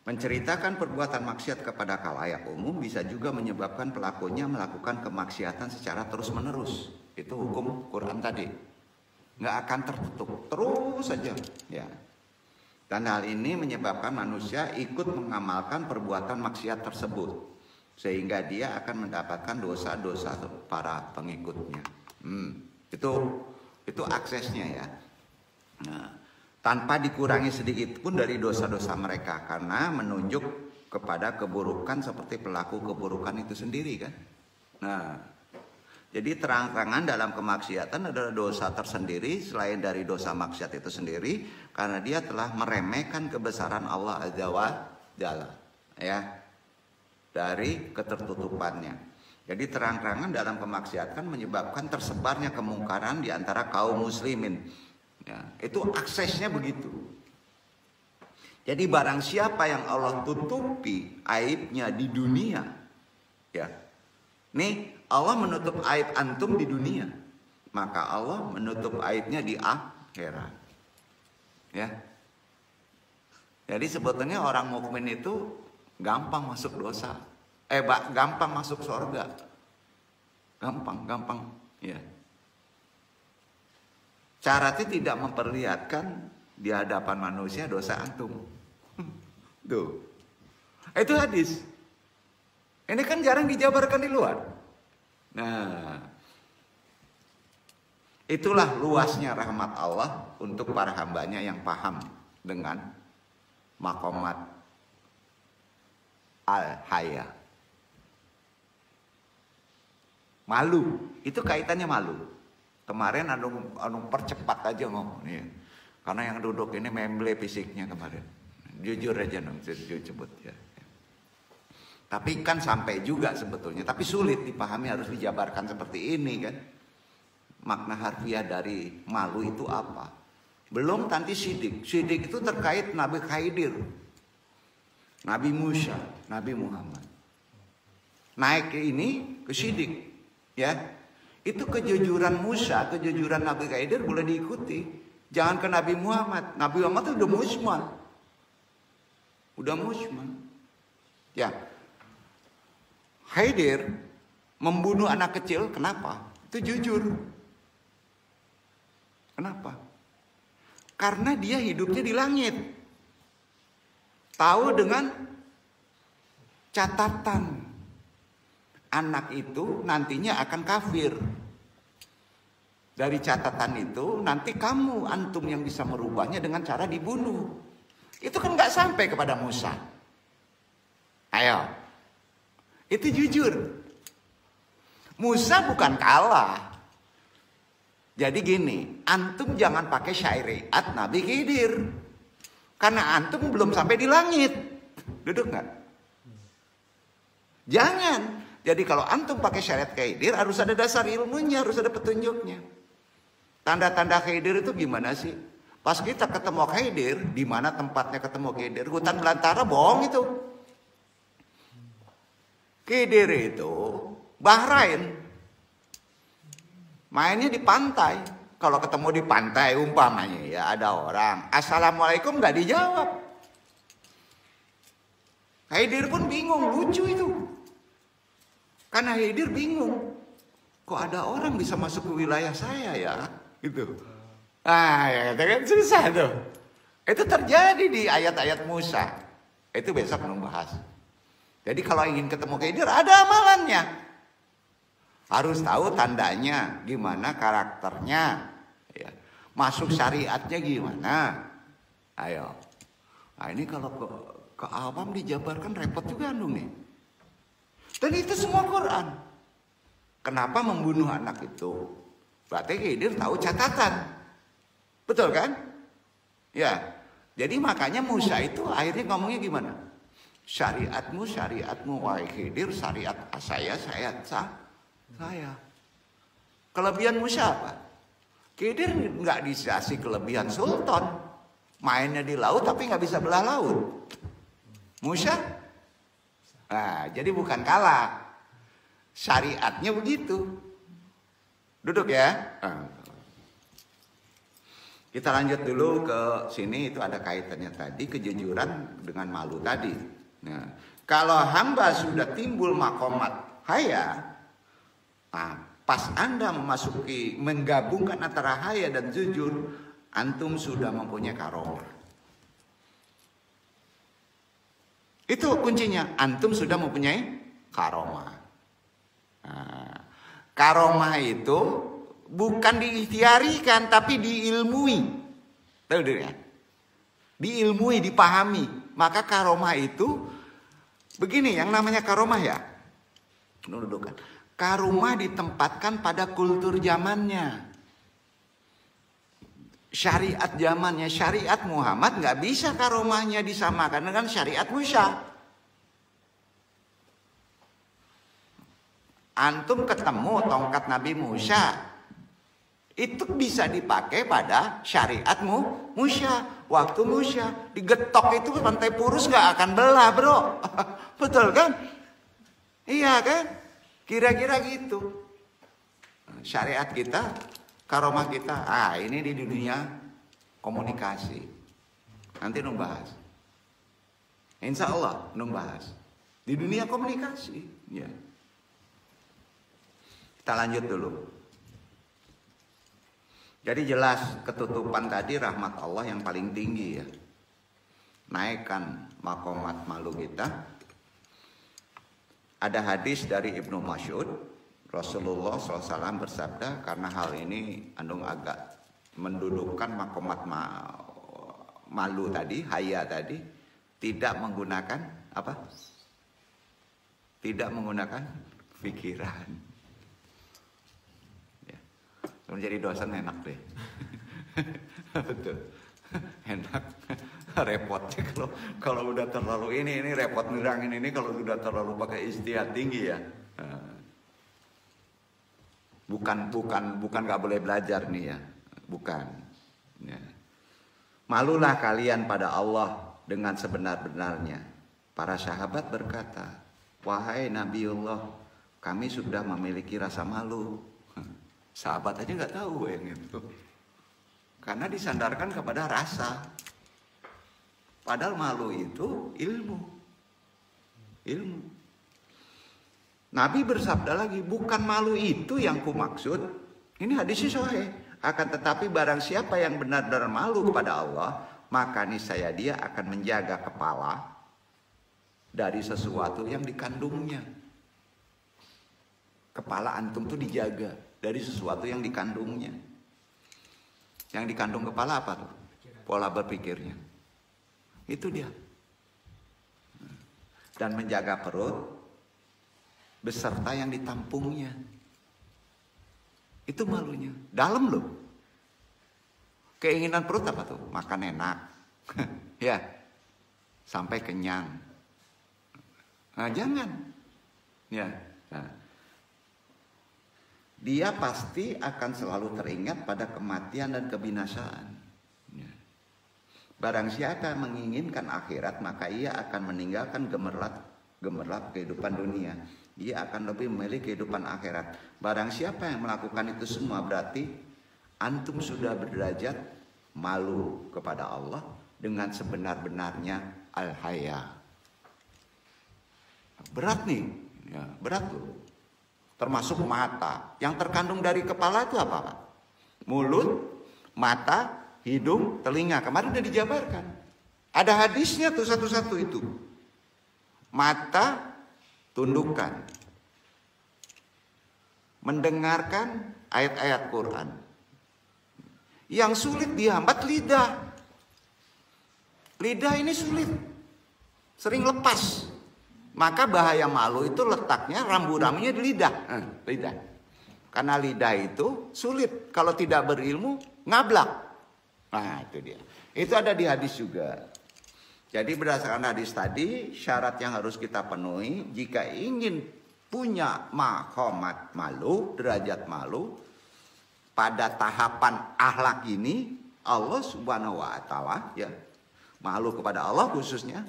Menceritakan perbuatan maksiat kepada khalayak umum bisa juga menyebabkan pelakunya melakukan kemaksiatan secara terus-menerus. Itu hukum Quran tadi. Nggak akan tertutup, terus saja. Ya. Dan hal ini menyebabkan manusia ikut mengamalkan perbuatan maksiat tersebut, sehingga dia akan mendapatkan dosa-dosa para pengikutnya. Itu aksesnya ya. Nah, tanpa dikurangi sedikit pun dari dosa-dosa mereka, karena menunjuk kepada keburukan seperti pelaku keburukan itu sendiri kan. Nah, jadi terang-terangan dalam kemaksiatan adalah dosa tersendiri selain dari dosa maksiat itu sendiri, karena dia telah meremehkan kebesaran Allah Azza wa Jalla, ya, dari ketertutupannya. Jadi terang-terangan dalam kemaksiatan menyebabkan tersebarnya kemungkaran di antara kaum muslimin. Ya, itu aksesnya begitu. Jadi barang siapa yang Allah tutupi aibnya di dunia, ya, nih Allah menutup aib antum di dunia, maka Allah menutup aibnya di akhirat. Ya. Jadi sebetulnya orang mukmin itu gampang masuk dosa. Gampang masuk surga. Gampang, ya. Syaratnya tidak memperlihatkan di hadapan manusia dosa antum. Tuh. Itu hadis. Ini kan jarang dijabarkan di luar. Nah, itulah luasnya rahmat Allah untuk para hambanya yang paham dengan maqamat al-haya. Malu, itu kaitannya malu. Kemarin anu percepat aja ngomong ya. Karena yang duduk ini memble fisiknya kemarin. Jujur aja dong, jujur sebut ya. Tapi kan sampai juga sebetulnya, tapi sulit dipahami, harus dijabarkan seperti ini kan. Makna harfiah dari malu itu apa? Belum nanti sidik. Sidik itu terkait Nabi Khidir. Nabi Musa, Nabi Muhammad. Naik ke ini, ke Sidik. Ya, itu kejujuran Musa, kejujuran Nabi Khidir boleh diikuti. Jangan ke Nabi Muhammad. Nabi Muhammad itu udah musman. Udah musman. Ya. Khidir membunuh anak kecil, kenapa? Itu jujur. Kenapa? Karena dia hidupnya di langit. Tahu dengan catatan anak itu nantinya akan kafir. Dari catatan itu nanti kamu antum yang bisa merubahnya dengan cara dibunuh. Itu kan nggak sampai kepada Musa. Ayo, itu jujur. Musa bukan kalah. Jadi gini, antum jangan pakai syariat Nabi Khidir. Karena antum belum sampai di langit. Duduk nggak? Jangan. Jadi kalau antum pakai syariat Khidir harus ada dasar ilmunya, harus ada petunjuknya. Tanda-tanda Khidir itu gimana sih? Pas kita ketemu Khidir, di mana tempatnya ketemu Khidir? Hutan belantara, bohong itu. Khidir itu Bahrain. Mainnya di pantai. Kalau ketemu di pantai umpamanya ya ada orang, assalamualaikum nggak dijawab. Khidir pun bingung, lucu itu. Karena Khidir bingung, kok ada orang bisa masuk ke wilayah saya ya, gitu. Ah, ya kan susah tuh. Itu terjadi di ayat-ayat Musa. Itu besok membahas. Jadi kalau ingin ketemu Khidir ada amalannya. Harus tahu tandanya, gimana karakternya, ya. Masuk syariatnya gimana. Ayo. Nah ini kalau ke awam dijabarkan repot juga andung nih. Dan itu semua Quran. Kenapa membunuh anak itu? Berarti Khidir tahu catatan. Betul kan? Ya. Jadi makanya Musa itu akhirnya ngomongnya gimana? Syariatmu wahai Khidir, syariat saya saya. Kelebihan Musa apa? Khidir nggak dikasih kelebihan sultan. Mainnya di laut tapi nggak bisa belah laut. Musa? Nah, jadi bukan kalah. Syariatnya begitu. Duduk ya. Kita lanjut dulu ke sini, itu ada kaitannya tadi kejujuran dengan malu tadi. Nah, kalau hamba sudah timbul makomat haya, nah, pas Anda menggabungkan antara haya dan jujur, antum sudah mempunyai karomah. Itu kuncinya, antum sudah mempunyai karomah. Nah, karomah itu bukan diikhtiarikan tapi diilmui. Tahu ya? Diilmui, dipahami. Maka karomah itu begini, yang namanya karomah ya. Dudukan. Karomah ditempatkan pada kultur zamannya. Syariat zamannya, syariat Muhammad nggak bisa karomahnya disamakan dengan syariat Musa. Antum ketemu tongkat Nabi Musa, itu bisa dipakai pada syariat Musa. Waktu Musa digetok itu pantai Purus nggak akan belah, bro. Betul kan? Iya kan? Kira-kira gitu. Syariat kita, karomah kita, ini di dunia komunikasi. Nanti ngebahas. Insya Allah ngebahas. Di dunia komunikasi. Ya. Kita lanjut dulu. Jadi jelas ketutupan tadi rahmat Allah yang paling tinggi ya. Naikkan makomat malu kita. Ada hadis dari Ibnu Mas'ud, Rasulullah SAW bersabda, karena hal ini andung agak mendudukkan makomat malu tadi, haya tadi, tidak menggunakan apa? Tidak menggunakan pikiran. Ya. Menjadi dosen enak deh. Betul. Enak. Repotnya kalau udah terlalu ini repot nerangin ini kalau udah terlalu pakai ijtihad tinggi ya. Bukan nggak boleh belajar nih ya, bukan. Ya. Malulah kalian pada Allah dengan sebenar-benarnya. Para sahabat berkata, wahai Nabiullah, kami sudah memiliki rasa malu. Sahabat aja nggak tahu yang itu. Karena disandarkan kepada rasa. Padahal malu itu ilmu. Ilmu. Nabi bersabda lagi, bukan malu itu yang kumaksud. Ini hadisnya sahih. Akan tetapi barang siapa yang benar-benar malu kepada Allah, maka niscaya dia akan menjaga kepala dari sesuatu yang dikandungnya. Kepala antum tuh dijaga dari sesuatu yang dikandungnya. Yang dikandung kepala apa tuh? Pola berpikirnya. Itu dia. Dan menjaga perut beserta yang ditampungnya. Itu malunya. Dalam loh. Keinginan perut apa tuh? Makan enak. Ya. Sampai kenyang. Nah, jangan. Ya. Nah. Dia pasti akan selalu teringat pada kematian dan kebinasaan. Ya. Barang siapa menginginkan akhirat, maka ia akan meninggalkan gemerlap kehidupan dunia. Ia akan lebih memilih kehidupan akhirat. Barang siapa yang melakukan itu semua, berarti antum sudah berderajat malu kepada Allah dengan sebenar-benarnya al-haya. Berat nih, ya, berat loh. Termasuk mata. Yang terkandung dari kepala itu apa? Mulut, mata, hidung, telinga. Kemarin udah dijabarkan. Ada hadisnya tuh satu-satu itu. Mata, tundukkan. Mendengarkan ayat-ayat Quran. Yang sulit dihambat lidah. Lidah ini sulit. Sering lepas. Maka bahaya malu itu letaknya rambu-rambunya di lidah. Lidah. Karena lidah itu sulit. Kalau tidak berilmu, ngablak. Nah itu dia. Itu ada di hadis juga. Jadi berdasarkan hadis tadi, syarat yang harus kita penuhi jika ingin punya maqamat malu, derajat malu, pada tahapan akhlak ini, Allah Subhanahu wa Ta'ala, ya, malu kepada Allah khususnya.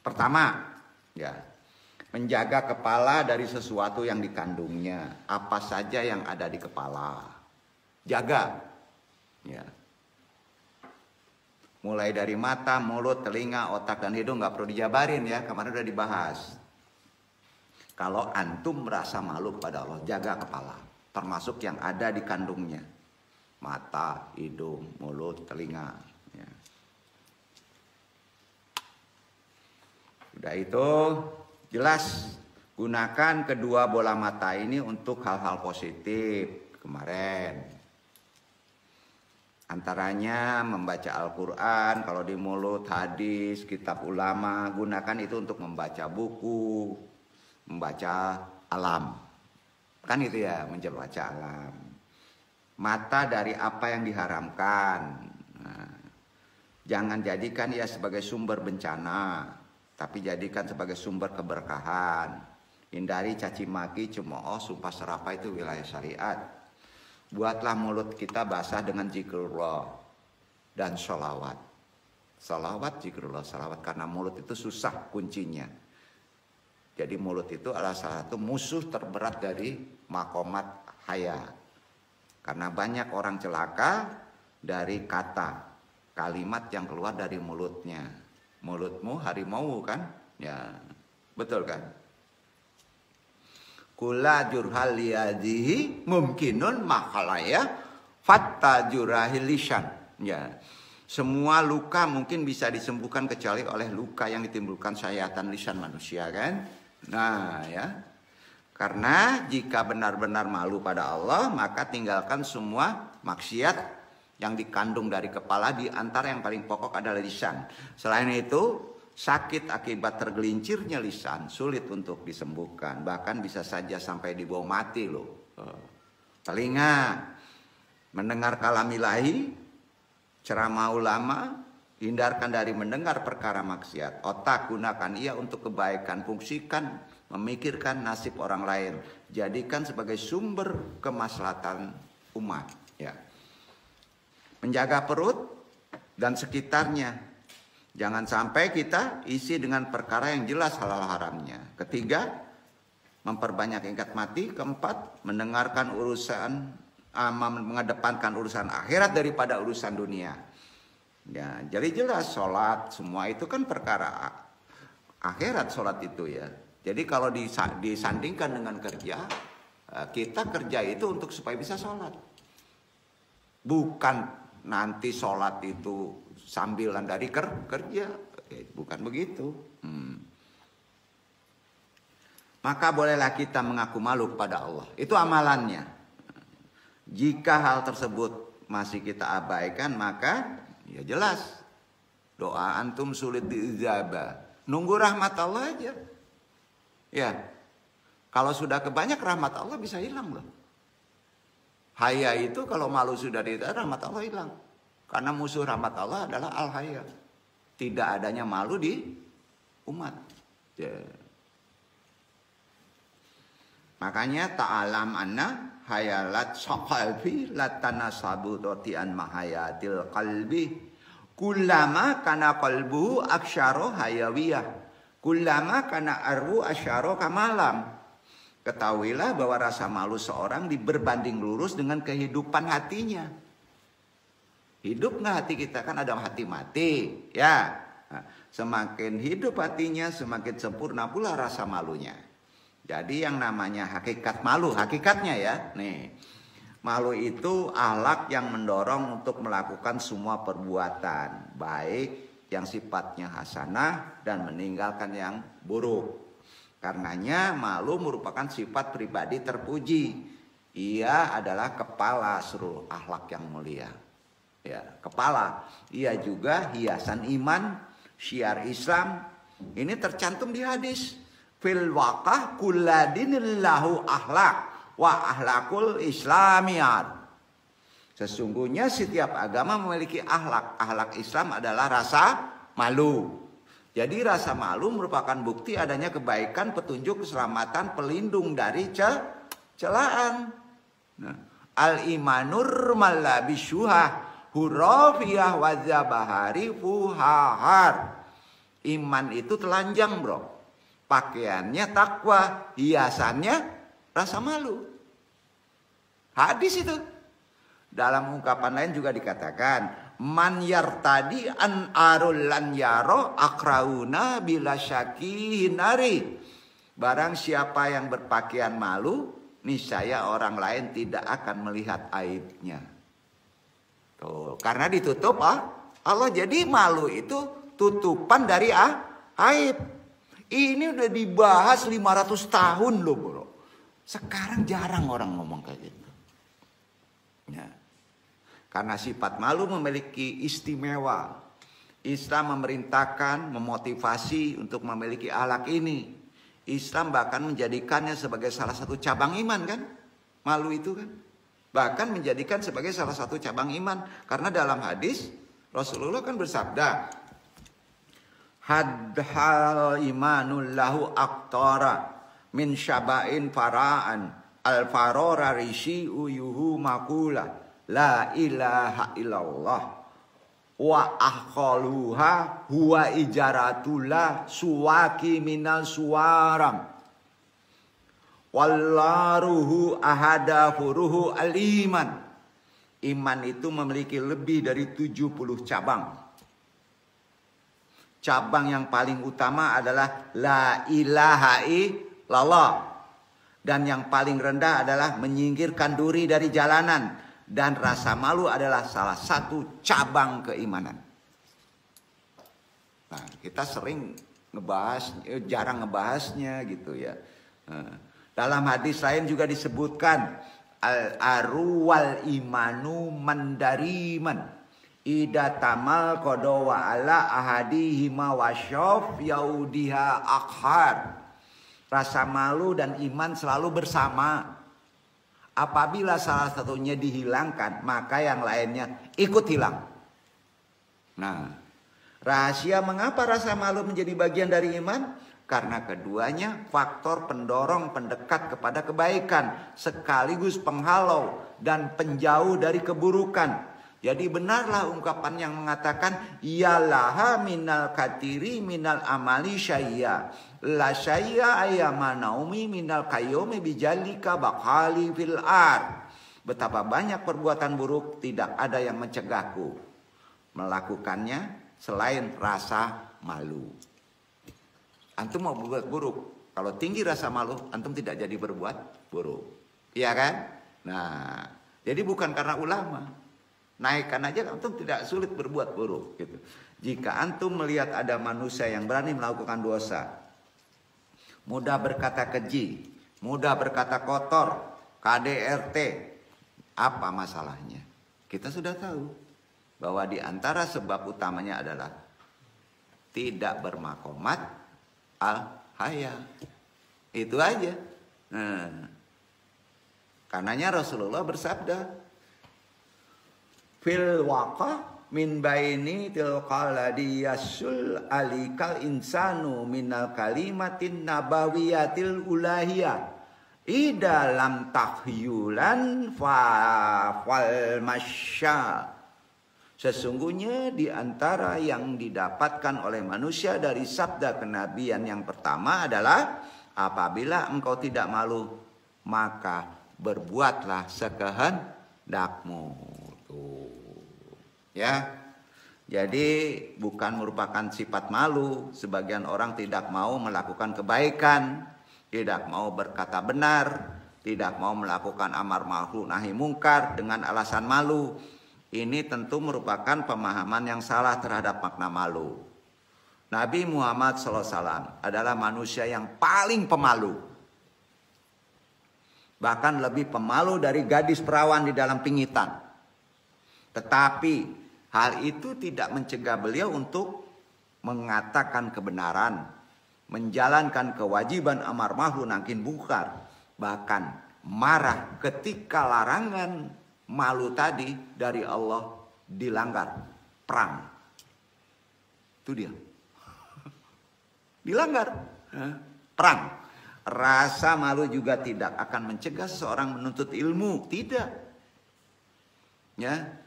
Pertama, ya, menjaga kepala dari sesuatu yang dikandungnya. Apa saja yang ada di kepala, jaga. Ya. Mulai dari mata, mulut, telinga, otak, dan hidung nggak perlu dijabarin ya. Kemarin udah dibahas. Kalau antum merasa malu kepada Allah, jaga kepala, termasuk yang ada di kandungnya. Mata, hidung, mulut, telinga. Ya. Udah itu jelas, gunakan kedua bola mata ini untuk hal-hal positif kemarin. Antaranya membaca Al-Quran, kalau di mulut, hadis, kitab ulama. Gunakan itu untuk membaca buku, membaca alam. Kan itu ya, membaca alam. Mata dari apa yang diharamkan. Nah, jangan jadikan ia sebagai sumber bencana, tapi jadikan sebagai sumber keberkahan. Hindari caci maki, cemooh, sumpah serapah, itu wilayah syariat. Buatlah mulut kita basah dengan zikrullah dan sholawat. Sholawat, zikrullah, sholawat. Karena mulut itu susah kuncinya. Jadi mulut itu adalah salah satu musuh terberat dari maqamat haya. Karena banyak orang celaka dari kata, kalimat yang keluar dari mulutnya. Mulutmu harimau kan? Ya, betul kan? Kula jurhal liyadihi mumkinun makhalaya fatta jurahil lisan. Ya. Semua luka mungkin bisa disembuhkan kecuali oleh luka yang ditimbulkan sayatan lisan manusia kan? Nah, ya. Karena jika benar-benar malu pada Allah, maka tinggalkan semua maksiat yang dikandung dari kepala. Di antara yang paling pokok adalah lisan. Selain itu, sakit akibat tergelincirnya lisan sulit untuk disembuhkan. Bahkan bisa saja sampai dibawa mati loh. Telinga, mendengar kalam ilahi, ceramah ulama, hindarkan dari mendengar perkara maksiat. Otak, gunakan ia untuk kebaikan. Fungsikan, memikirkan nasib orang lain. Jadikan sebagai sumber kemaslahatan umat. Ya. Menjaga perut dan sekitarnya. Jangan sampai kita isi dengan perkara yang jelas halal haramnya. Ketiga, memperbanyak ingat mati. Keempat, mendengarkan mengedepankan urusan akhirat daripada urusan dunia. Ya, jadi jelas sholat semua itu kan perkara akhirat sholat itu ya. Jadi kalau disandingkan dengan kerja, kita kerja itu untuk supaya bisa sholat. Bukan nanti sholat itu sambilan dari kerja, bukan begitu. Maka bolehlah kita mengaku malu kepada Allah. Itu amalannya. Jika hal tersebut masih kita abaikan, maka ya jelas doa antum sulit diijabah. Nunggu rahmat Allah aja. Ya, kalau sudah kebanyak rahmat Allah bisa hilang loh. Haya itu kalau malu sudah tidak, rahmat Allah hilang. Karena musuh rahmat Allah adalah al-haya. Tidak adanya malu di umat. Ya. Makanya ta'alam anna hayalat saqalbi latanasabu dotian mahayatil qalbi. Kullama kana qalbu aksyaro hayawiyah. Kullama kana arwu asyaro kamalam. Ketahuilah bahwa rasa malu seorang berbanding lurus dengan kehidupan hatinya. Hidup nggak hati kita, kan ada hati mati, ya. Nah, semakin hidup hatinya, semakin sempurna pula rasa malunya. Jadi yang namanya hakikat malu, hakikatnya ya, nih, malu itu akhlak yang mendorong untuk melakukan semua perbuatan baik yang sifatnya hasanah dan meninggalkan yang buruk. Karenanya malu merupakan sifat pribadi terpuji. Ia adalah kepala seluruh akhlak yang mulia. Ya, kepala. Ia juga hiasan iman, syiar Islam. Ini tercantum di hadis. Fil waqah kulladinillahu akhlak wa ahlakul islamiyat. Sesungguhnya setiap agama memiliki akhlak. Akhlak Islam adalah rasa malu. Jadi rasa malu merupakan bukti adanya kebaikan, petunjuk, keselamatan, pelindung dari celaan. Nah, al-imanur malabisyuhah hurafiyah wadzabahari fuhahar. Iman itu telanjang bro. Pakaiannya takwa, hiasannya rasa malu. Hadis itu. Dalam ungkapan lain juga dikatakan, man yartadi an arul lan yaro akrauna bila syakihinari. Barang siapa yang berpakaian malu, niscaya orang lain tidak akan melihat aibnya. Tuh, karena ditutup Allah, jadi malu itu tutupan dari aib. Ini udah dibahas 500 tahun loh bro. Sekarang jarang orang ngomong kayak gitu. Ya. Karena sifat malu memiliki istimewa. Islam memerintahkan, memotivasi untuk memiliki akhlak ini. Islam bahkan menjadikannya sebagai salah satu cabang iman kan. Malu itu kan. Bahkan menjadikan sebagai salah satu cabang iman. Karena dalam hadis Rasulullah kan bersabda, hadhal imanul lahu aktara min syaba'in fara'an al-farora rishi uyuhu makula la ilaha illallah wa ahqaluha huwa ijaratullah suwaki minal suwaram wallaruhu ahada furuhu al-iman. Iman itu memiliki lebih dari 70 cabang. Cabang yang paling utama adalah la ilaha illallah. Dan yang paling rendah adalah menyingkirkan duri dari jalanan. Dan rasa malu adalah salah satu cabang keimanan. Nah, kita sering jarang ngebahasnya gitu ya. Dalam hadis lain juga disebutkan al-aru wal imanu mandariman ida tamal kodo wa ala ahadihima wasyof yaudiha akhar. Rasa malu dan iman selalu bersama. Apabila salah satunya dihilangkan, maka yang lainnya ikut hilang. Nah, rahasia mengapa rasa malu menjadi bagian dari iman? Karena keduanya faktor pendorong pendekat kepada kebaikan sekaligus penghalau dan penjauh dari keburukan. Jadi benarlah ungkapan yang mengatakan yalaha minal katiri minal amali syai'a la syai'a ayyama naumi minal qayyumi bijalika bakhali fil ard. Betapa banyak perbuatan buruk tidak ada yang mencegahku melakukannya selain rasa malu. Antum mau berbuat buruk, kalau tinggi rasa malu antum tidak jadi berbuat buruk. Iya kan? Nah, jadi bukan karena ulama. Naikkan aja antum tidak sulit berbuat buruk gitu. Jika antum melihat ada manusia yang berani melakukan dosa, mudah berkata keji, mudah berkata kotor, KDRT, apa masalahnya? Kita sudah tahu bahwa di antara sebab utamanya adalah tidak bermakomat al-haya. Itu aja. Karenanya Rasulullah bersabda, fil waqa min baini tilqaladi yasul alikal insanu minal kalimatin nabawiyatil ulahiyah ida lam tahyulan fal masya. Sesungguhnya di antara yang didapatkan oleh manusia dari sabda kenabian yang pertama adalah apabila engkau tidak malu maka berbuatlah sekehendakmu. Ya, jadi bukan merupakan sifat malu. Sebagian orang tidak mau melakukan kebaikan, tidak mau berkata benar, tidak mau melakukan amar ma'ruf nahi mungkar dengan alasan malu. Ini tentu merupakan pemahaman yang salah terhadap makna malu. Nabi Muhammad SAW adalah manusia yang paling pemalu. Bahkan lebih pemalu dari gadis perawan di dalam pingitan. Tetapi hal itu tidak mencegah beliau untuk mengatakan kebenaran, menjalankan kewajiban amar ma'ruf nahi mungkar, bahkan marah ketika larangan malu tadi dari Allah dilanggar, perang. Itu dia. Dilanggar, perang. Rasa malu juga tidak akan mencegah seseorang menuntut ilmu, tidak. Ya.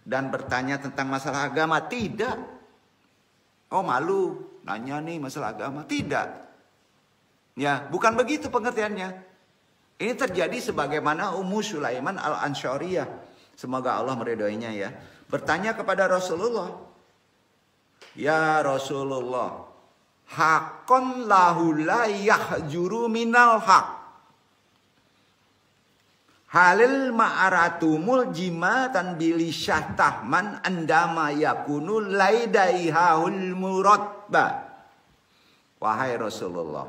Dan bertanya tentang masalah agama, tidak. Oh malu, nanya nih masalah agama, tidak. Ya, bukan begitu pengertiannya. Ini terjadi sebagaimana Ummu Sulaiman al-Ansyariyah, semoga Allah meridhoinya ya, bertanya kepada Rasulullah, ya Rasulullah, hakon lahu la yahjuru minal haq. Halil ma'aratumul jimatan bilisyah tahman andama yakunul laidaihahul muradba. Wahai Rasulullah,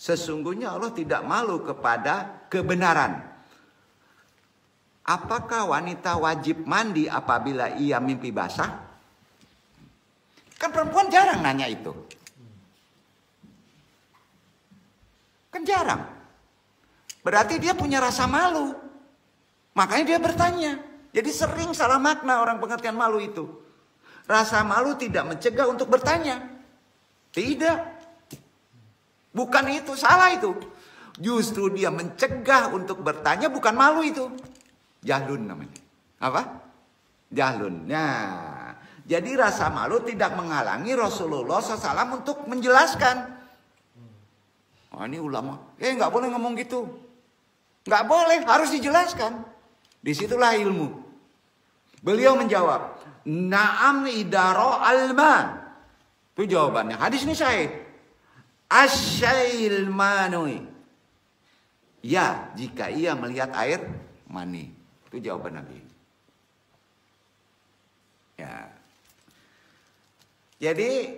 sesungguhnya Allah tidak malu kepada kebenaran. Apakah wanita wajib mandi apabila ia mimpi basah? Kan perempuan jarang nanya itu. Kan jarang. Berarti dia punya rasa malu. Makanya dia bertanya. Jadi sering salah makna orang pengertian malu itu. Rasa malu tidak mencegah untuk bertanya. Tidak. Bukan itu, salah itu. Justru dia mencegah untuk bertanya, bukan malu itu. Jahlun namanya. Apa? Jahlun. Nah, jadi rasa malu tidak menghalangi Rasulullah SAW untuk menjelaskan. Oh, ini ulama. Nggak boleh ngomong gitu. Nggak boleh, harus dijelaskan. Disitulah ilmu. Beliau menjawab, Naam idaro alma. Itu jawabannya. Hadis ini sahih. Asyail manui. Ya, jika ia melihat air mani. Itu jawaban Nabi. Ya. Jadi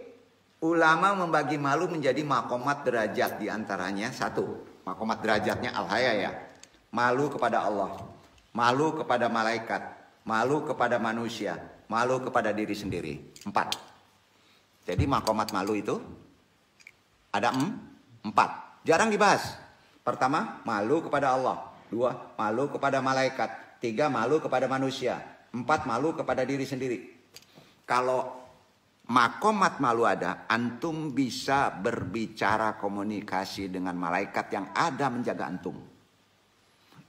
ulama membagi malu menjadi makomat derajat, diantaranya satu, makomat derajatnya al-haya ya. Malu kepada Allah, malu kepada malaikat, malu kepada manusia, malu kepada diri sendiri. 4. Jadi makomat malu itu ada 4. Jarang dibahas. Pertama, malu kepada Allah. 2, malu kepada malaikat. 3, malu kepada manusia. 4, malu kepada diri sendiri. Kalau makomat malu ada, antum bisa berbicara komunikasi dengan malaikat yang ada menjaga antum.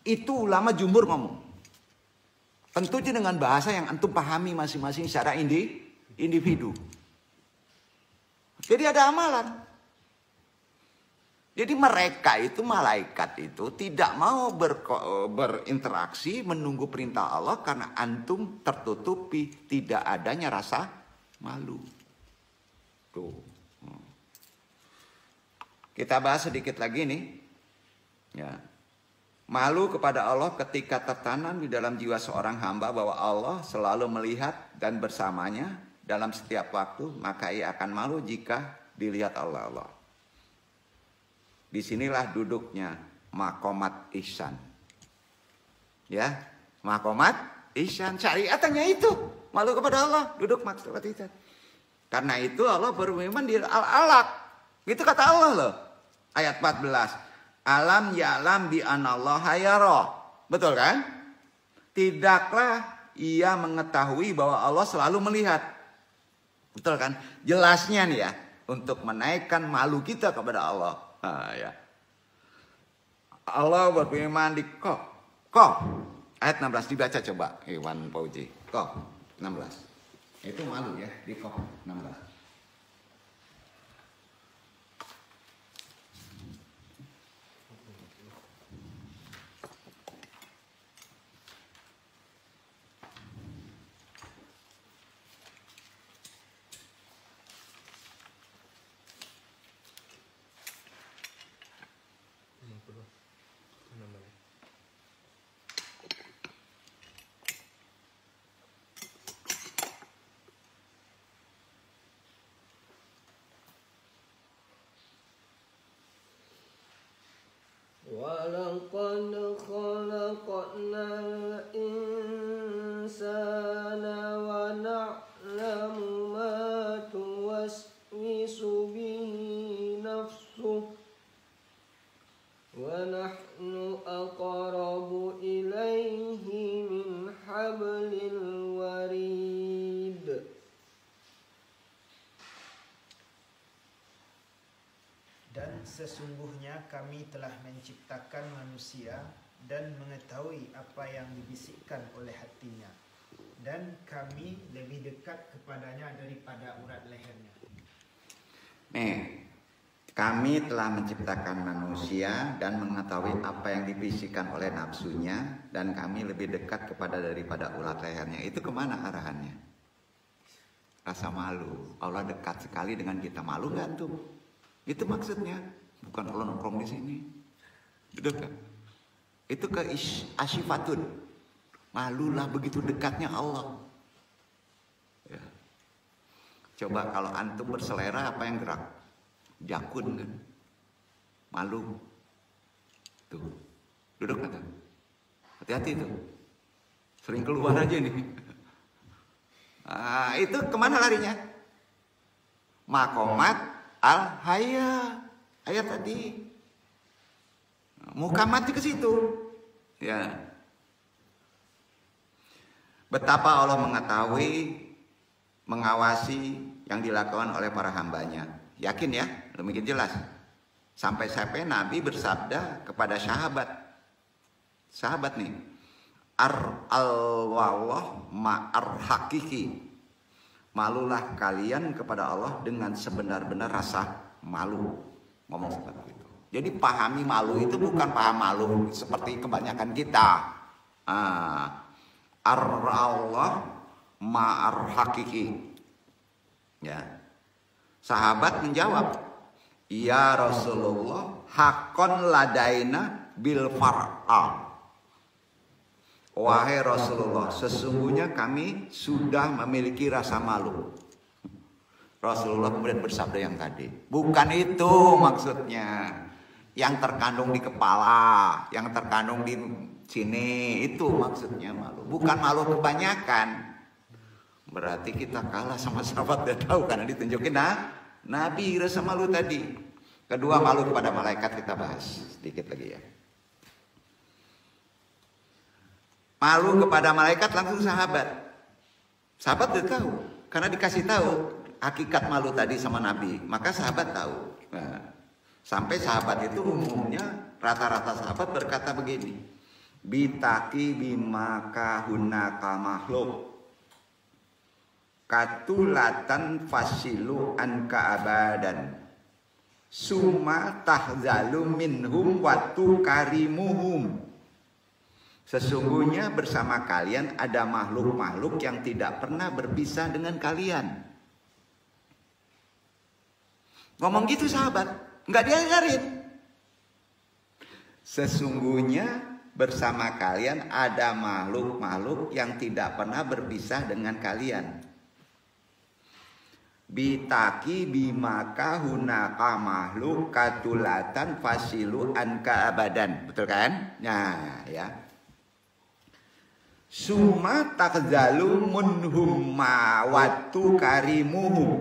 Itu ulama jumhur ngomong. Tentunya dengan bahasa yang antum pahami masing-masing secara individu. Jadi ada amalan. Jadi mereka itu, malaikat itu tidak mau berinteraksi menunggu perintah Allah karena antum tertutupi tidak adanya rasa malu. Tuh. Kita bahas sedikit lagi nih. Ya. Malu kepada Allah ketika tertanam di dalam jiwa seorang hamba bahwa Allah selalu melihat dan bersamanya dalam setiap waktu, maka ia akan malu jika dilihat Allah. Disinilah duduknya makomat ihsan. Ya, makomat ihsan, syariatnya itu malu kepada Allah, duduk makomat ihsan. Karena itu Allah berfirman di Al-Alaq, itu kata Allah loh, ayat 14. Alam ya'lam bi anallaha yara. Betul kan? Tidaklah ia mengetahui bahwa Allah selalu melihat. Betul kan? Jelasnya nih ya, untuk menaikkan malu kita kepada Allah. Ya. Allah berfirman di Qaf ayat 16, dibaca coba Iwan Pauji. Qaf 16. Itu malu ya di Qaf 16. وَلَقَدْ خَلَقْنَا الْإِنسَانَ وَنَعْلَمُ مَا تُوَسْوِسُ بِهِ نَفْسُهُ وَنَحْنُ أَقْرَبُ إِلَيْهِ مِنْ حَبْلِ الْوَرِيدِ. Dan sesungguhnya kami telah menciptakan manusia dan mengetahui apa yang dibisikkan oleh hatinya. Dan kami lebih dekat kepadanya daripada urat lehernya. Nih, kami telah menciptakan manusia dan mengetahui apa yang dibisikkan oleh nafsunya. Dan kami lebih dekat daripada urat lehernya. Itu kemana arahannya? Rasa malu. Allah dekat sekali dengan kita. Malu gak tuh? Itu maksudnya, bukan Allah nongkrong di sini. Betul kan? Itu ke asyifatun. Malulah begitu dekatnya Allah. Ya. Coba kalau antum berselera apa yang gerak? Jakun kan? Malu. Tuh. Duduk kan? Hati-hati tuh. Sering keluar aja nih. Nah, itu kemana larinya? Makomat Al-Haya, ayat tadi. Muka mati ke situ. Ya. Betapa Allah mengetahui, mengawasi yang dilakukan oleh para hambanya. Yakin ya? Demikian jelas. Sampai-sampai Nabi bersabda kepada sahabat. Sahabat nih. Al-wallah ma'ar hakiki. Malulah kalian kepada Allah dengan sebenar-benar rasa malu. Ngomong seperti itu. Jadi pahami malu itu bukan paham malu seperti kebanyakan kita. Ar-Allah ma'ar hakiki. Ya. Sahabat menjawab, ya Rasulullah, hakon ladaina bil far'a. Wahai Rasulullah, sesungguhnya kami sudah memiliki rasa malu. Rasulullah kemudian bersabda yang tadi, bukan itu maksudnya. Yang terkandung di kepala, yang terkandung di sini, itu maksudnya malu. Bukan malu kebanyakan. Berarti kita kalah sama sahabat, dia tahu karena ditunjukin Nabi rasa malu tadi. Kedua, malu kepada malaikat, kita bahas sedikit lagi ya. Malu kepada malaikat langsung sahabat. Sahabat udah tahu. Karena dikasih tahu hakikat malu tadi sama Nabi. Maka sahabat tahu. Nah, sampai sahabat itu umumnya rata-rata sahabat berkata begini. bitaki bimaka hunaka makhluk katulatan fasilu anka abadan summa tahzalu minhum watu karimuhum. Sesungguhnya bersama kalian ada makhluk-makhluk yang tidak pernah berpisah dengan kalian. Ngomong gitu sahabat, nggak diajarin. Sesungguhnya bersama kalian ada makhluk-makhluk yang tidak pernah berpisah dengan kalian. Bitaki bimaka hunaka makhluk katulatan fasilu anka abadan. Betul kan? Nah, ya. Suma takzalu munhum mawatu karimuhum.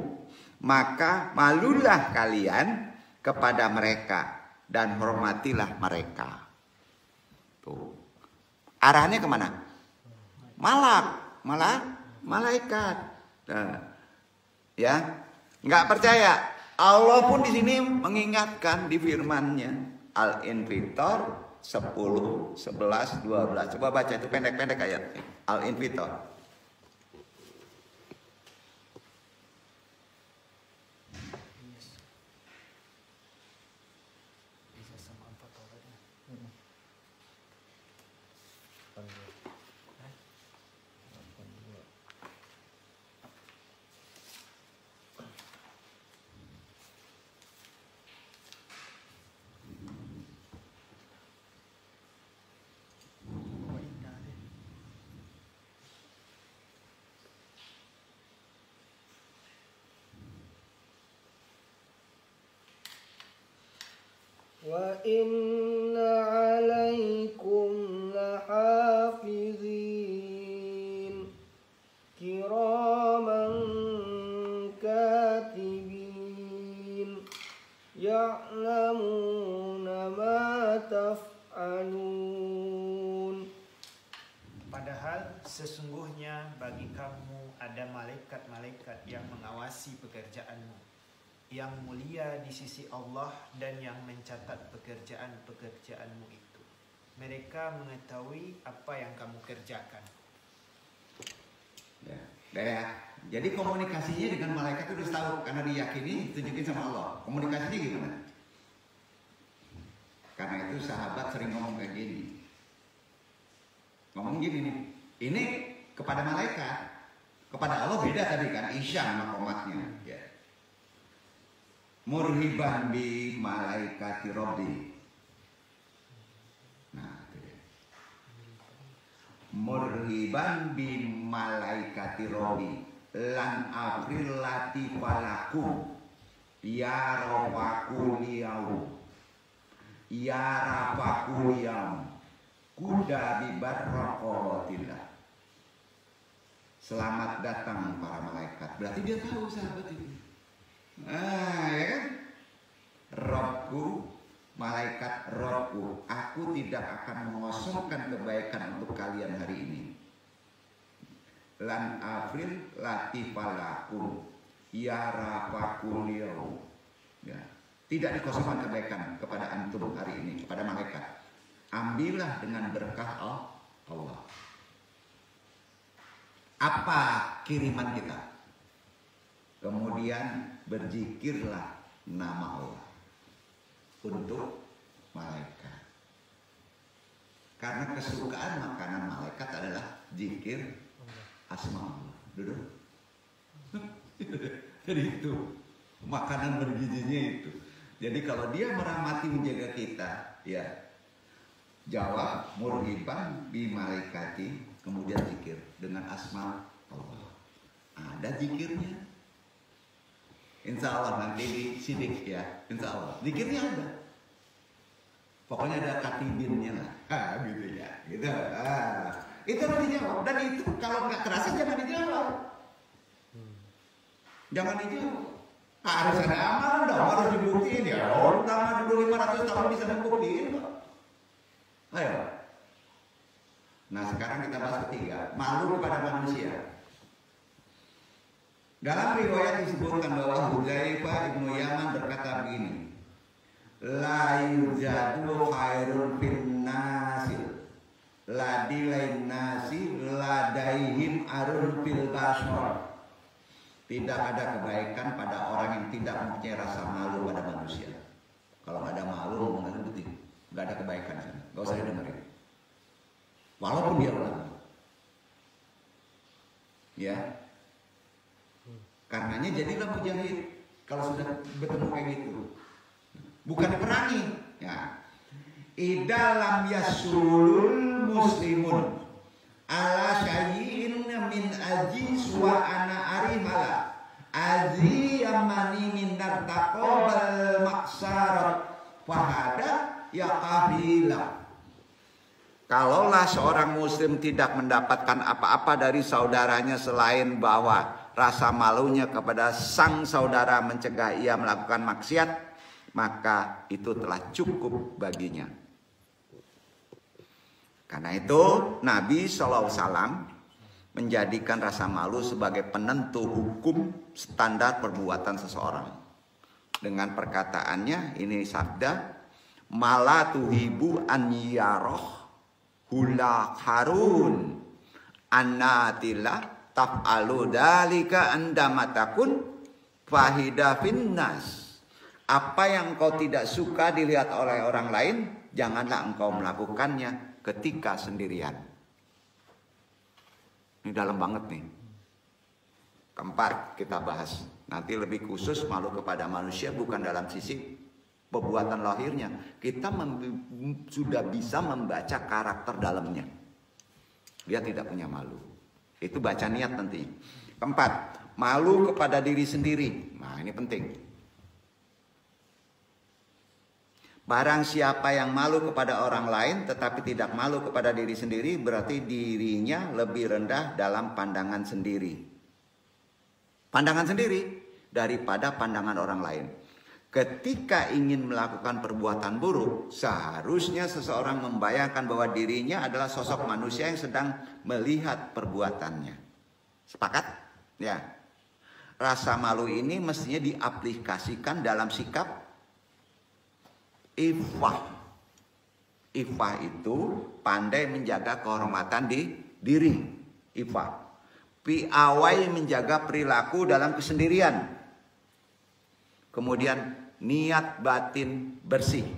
Maka malulah kalian kepada mereka dan hormatilah mereka. Tuh. Arahnya kemana? Malaikat. Nah. Ya, nggak percaya. Allah pun di sini mengingatkan di firman-Nya Al-Infitor 10, 11, 12. Coba baca itu pendek-pendek ayat Al-Infitor. Wa inna 'alaikum lahafizin kiraman katibin ya'lamuna ma taf'alun. Padahal sesungguhnya bagi kamu ada malaikat-malaikat yang mengawasi pekerjaanmu, yang mulia di sisi Allah dan yang mencatat pekerjaan-pekerjaanmu itu. Mereka mengetahui apa yang kamu kerjakan. Ya. Jadi komunikasinya dengan malaikat itu sudah tahu karena diyakini tunjukin sama Allah. Komunikasinya gimana? Karena itu sahabat sering ngomong kayak gini. Ngomong gini nih. Ini kepada malaikat. Kepada Allah beda tadi kan. Isya makomatnya. Ya. Murhiban bi malaikati Rabbi. Nah, itu dia. Murhiban bi malaikati Rabbi lan april latifalakum ya rafakuliyau ya rafakuliyau kuda bi barraqatillah. Selamat datang para malaikat. Berarti dia tahu sahabat itu. Nah, ya kan? Robku, malaikat Robku, aku tidak akan mengosongkan kebaikan untuk kalian hari ini. Lan afril latifalakum ya rafakuliyau. Ya, tidak dikosongkan kebaikan kepada antum hari ini, kepada malaikat. Ambillah dengan berkah Allah. Apa kiriman kita? Kemudian berzikirlah nama Allah untuk malaikat. Karena kesukaan makanan malaikat adalah zikir asma Allah. Duduk. Jadi itu makanan bergizinya itu. Jadi kalau dia merahmati menjaga kita, ya jawab murhiban bi malaikati, kemudian zikir dengan asma Allah. Ada zikirnya. Insya Allah nanti di sidik ya, insya Allah. Zikirnya ada. Pokoknya ada katibinnya lah. Gitu ya. Gitu. Itu harus dijawab. Dan itu kalau nggak terasa jangan dijawab. Jangan dijawab. Harus ada amalan dong, harus dibuktiin ya. Orang lama dulu 500 tahun bisa membuktiin kok. Ayo. Nah sekarang kita bahas ketiga, malu kepada manusia. Dalam riwayat disebutkan bahwa Hudzaifah ibnu Yaman berkata begini, la yujadu khairun fin nasil ladilain nasi ladaihim arun fil basor. Tidak ada kebaikan pada orang yang tidak mempunyai rasa malu pada manusia. Kalau nggak ada malu, ngomong itu nggak ada kebaikan, nggak usah didengerin. Walaupun dia ulama, ya. Karenanya jadilah mujahid kalau sudah bertemu kayak gitu. Bukan perangi, ya. Idalam yasulul muslimun ala syai'in min ajis wa ana arimala azi yamani min nartaqobal maksarat fahada ya kabila. Kalaulah seorang muslim tidak mendapatkan apa-apa dari saudaranya selain bahwa rasa malunya kepada sang saudara mencegah ia melakukan maksiat, maka itu telah cukup baginya. Karena itu Nabi SAW menjadikan rasa malu sebagai penentu hukum standar perbuatan seseorang. Dengan perkataannya, ini sabda, mala tuhibu an yaroh hula harun annatila taf'alu dalika andamatakun fahida finnas. Apa yang kau tidak suka dilihat oleh orang lain, janganlah engkau melakukannya ketika sendirian. Ini dalam banget nih. Keempat kita bahas. Nanti lebih khusus malu kepada manusia bukan dalam sisi perbuatan lahirnya. Kita sudah bisa membaca karakter dalamnya. Dia tidak punya malu. Itu baca niat nanti. Keempat, malu kepada diri sendiri. Nah ini penting. Barang siapa yang malu kepada orang lain tetapi tidak malu kepada diri sendiri, berarti dirinya lebih rendah dalam pandangan sendiri. Pandangan sendiri daripada pandangan orang lain. Ketika ingin melakukan perbuatan buruk, seharusnya seseorang membayangkan bahwa dirinya adalah sosok manusia yang sedang melihat perbuatannya. Sepakat? Ya. Rasa malu ini mestinya diaplikasikan dalam sikap Iffah. Iffah itu pandai menjaga kehormatan di diri. Iffah. Piawai menjaga perilaku dalam kesendirian. Kemudian niat batin bersih.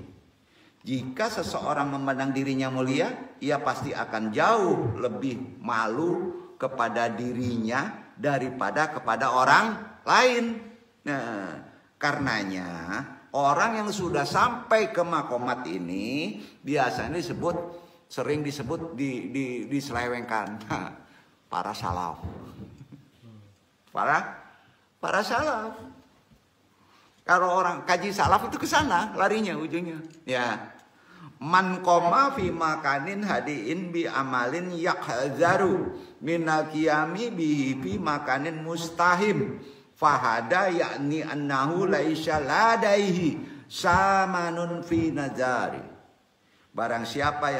Jika seseorang memandang dirinya mulia, ia pasti akan jauh lebih malu kepada dirinya daripada kepada orang lain. Nah, karenanya orang yang sudah sampai ke makomat ini biasanya sering disebut diselewengkan. Para salaf. Para salaf. Kalau orang kaji salaf itu ke sana larinya ujungnya. Ya. Man qoma fi makanin hadiin bi amalin yakhazaru minal qiyami bihi fi makanin mustahim. Fahada yakni annahu laisha ladaihi samanun fi nazari. Barang siapa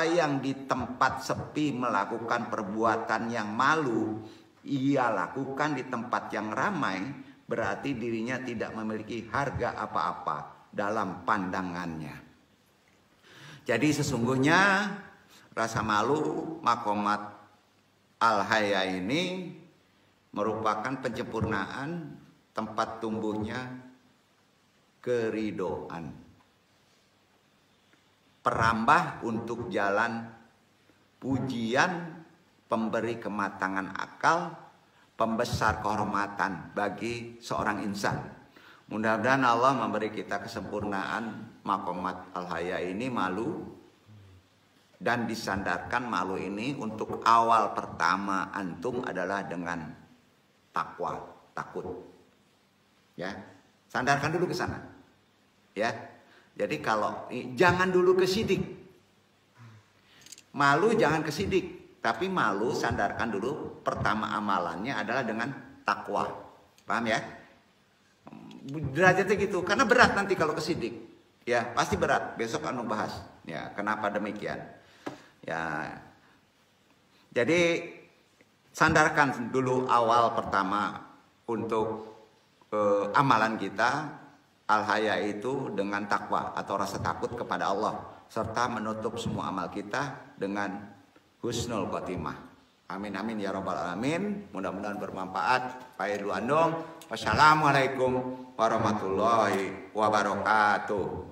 yang di tempat sepi melakukan perbuatan yang malu, ia lakukan di tempat yang ramai, berarti dirinya tidak memiliki harga apa-apa dalam pandangannya. Jadi sesungguhnya rasa malu makomat al-haya ini merupakan penyempurnaan tempat tumbuhnya keridoan. Perambah untuk jalan pujian, pemberi kematangan akal, pembesar kehormatan bagi seorang insan. Mudah-mudahan Allah memberi kita kesempurnaan makomat al-haya ini malu. Dan disandarkan malu ini untuk awal pertama antum adalah dengan takwa, takut. Ya, sandarkan dulu ke sana. Ya. Jadi kalau jangan dulu ke sidik. Malu jangan ke sidik, tapi malu sandarkan dulu pertama amalannya adalah dengan takwa. Paham ya? Derajatnya gitu, karena berat nanti kalau ke sidik. Ya, pasti berat. Besok anu bahas. Ya, kenapa demikian? Ya. Jadi sandarkan dulu awal pertama untuk amalan kita al-haya itu dengan takwa atau rasa takut kepada Allah serta menutup semua amal kita dengan husnul khotimah. Amin amin ya rabbal alamin. Mudah-mudahan bermanfaat. Pak Irlu Andong. Wassalamualaikum warahmatullahi wabarakatuh.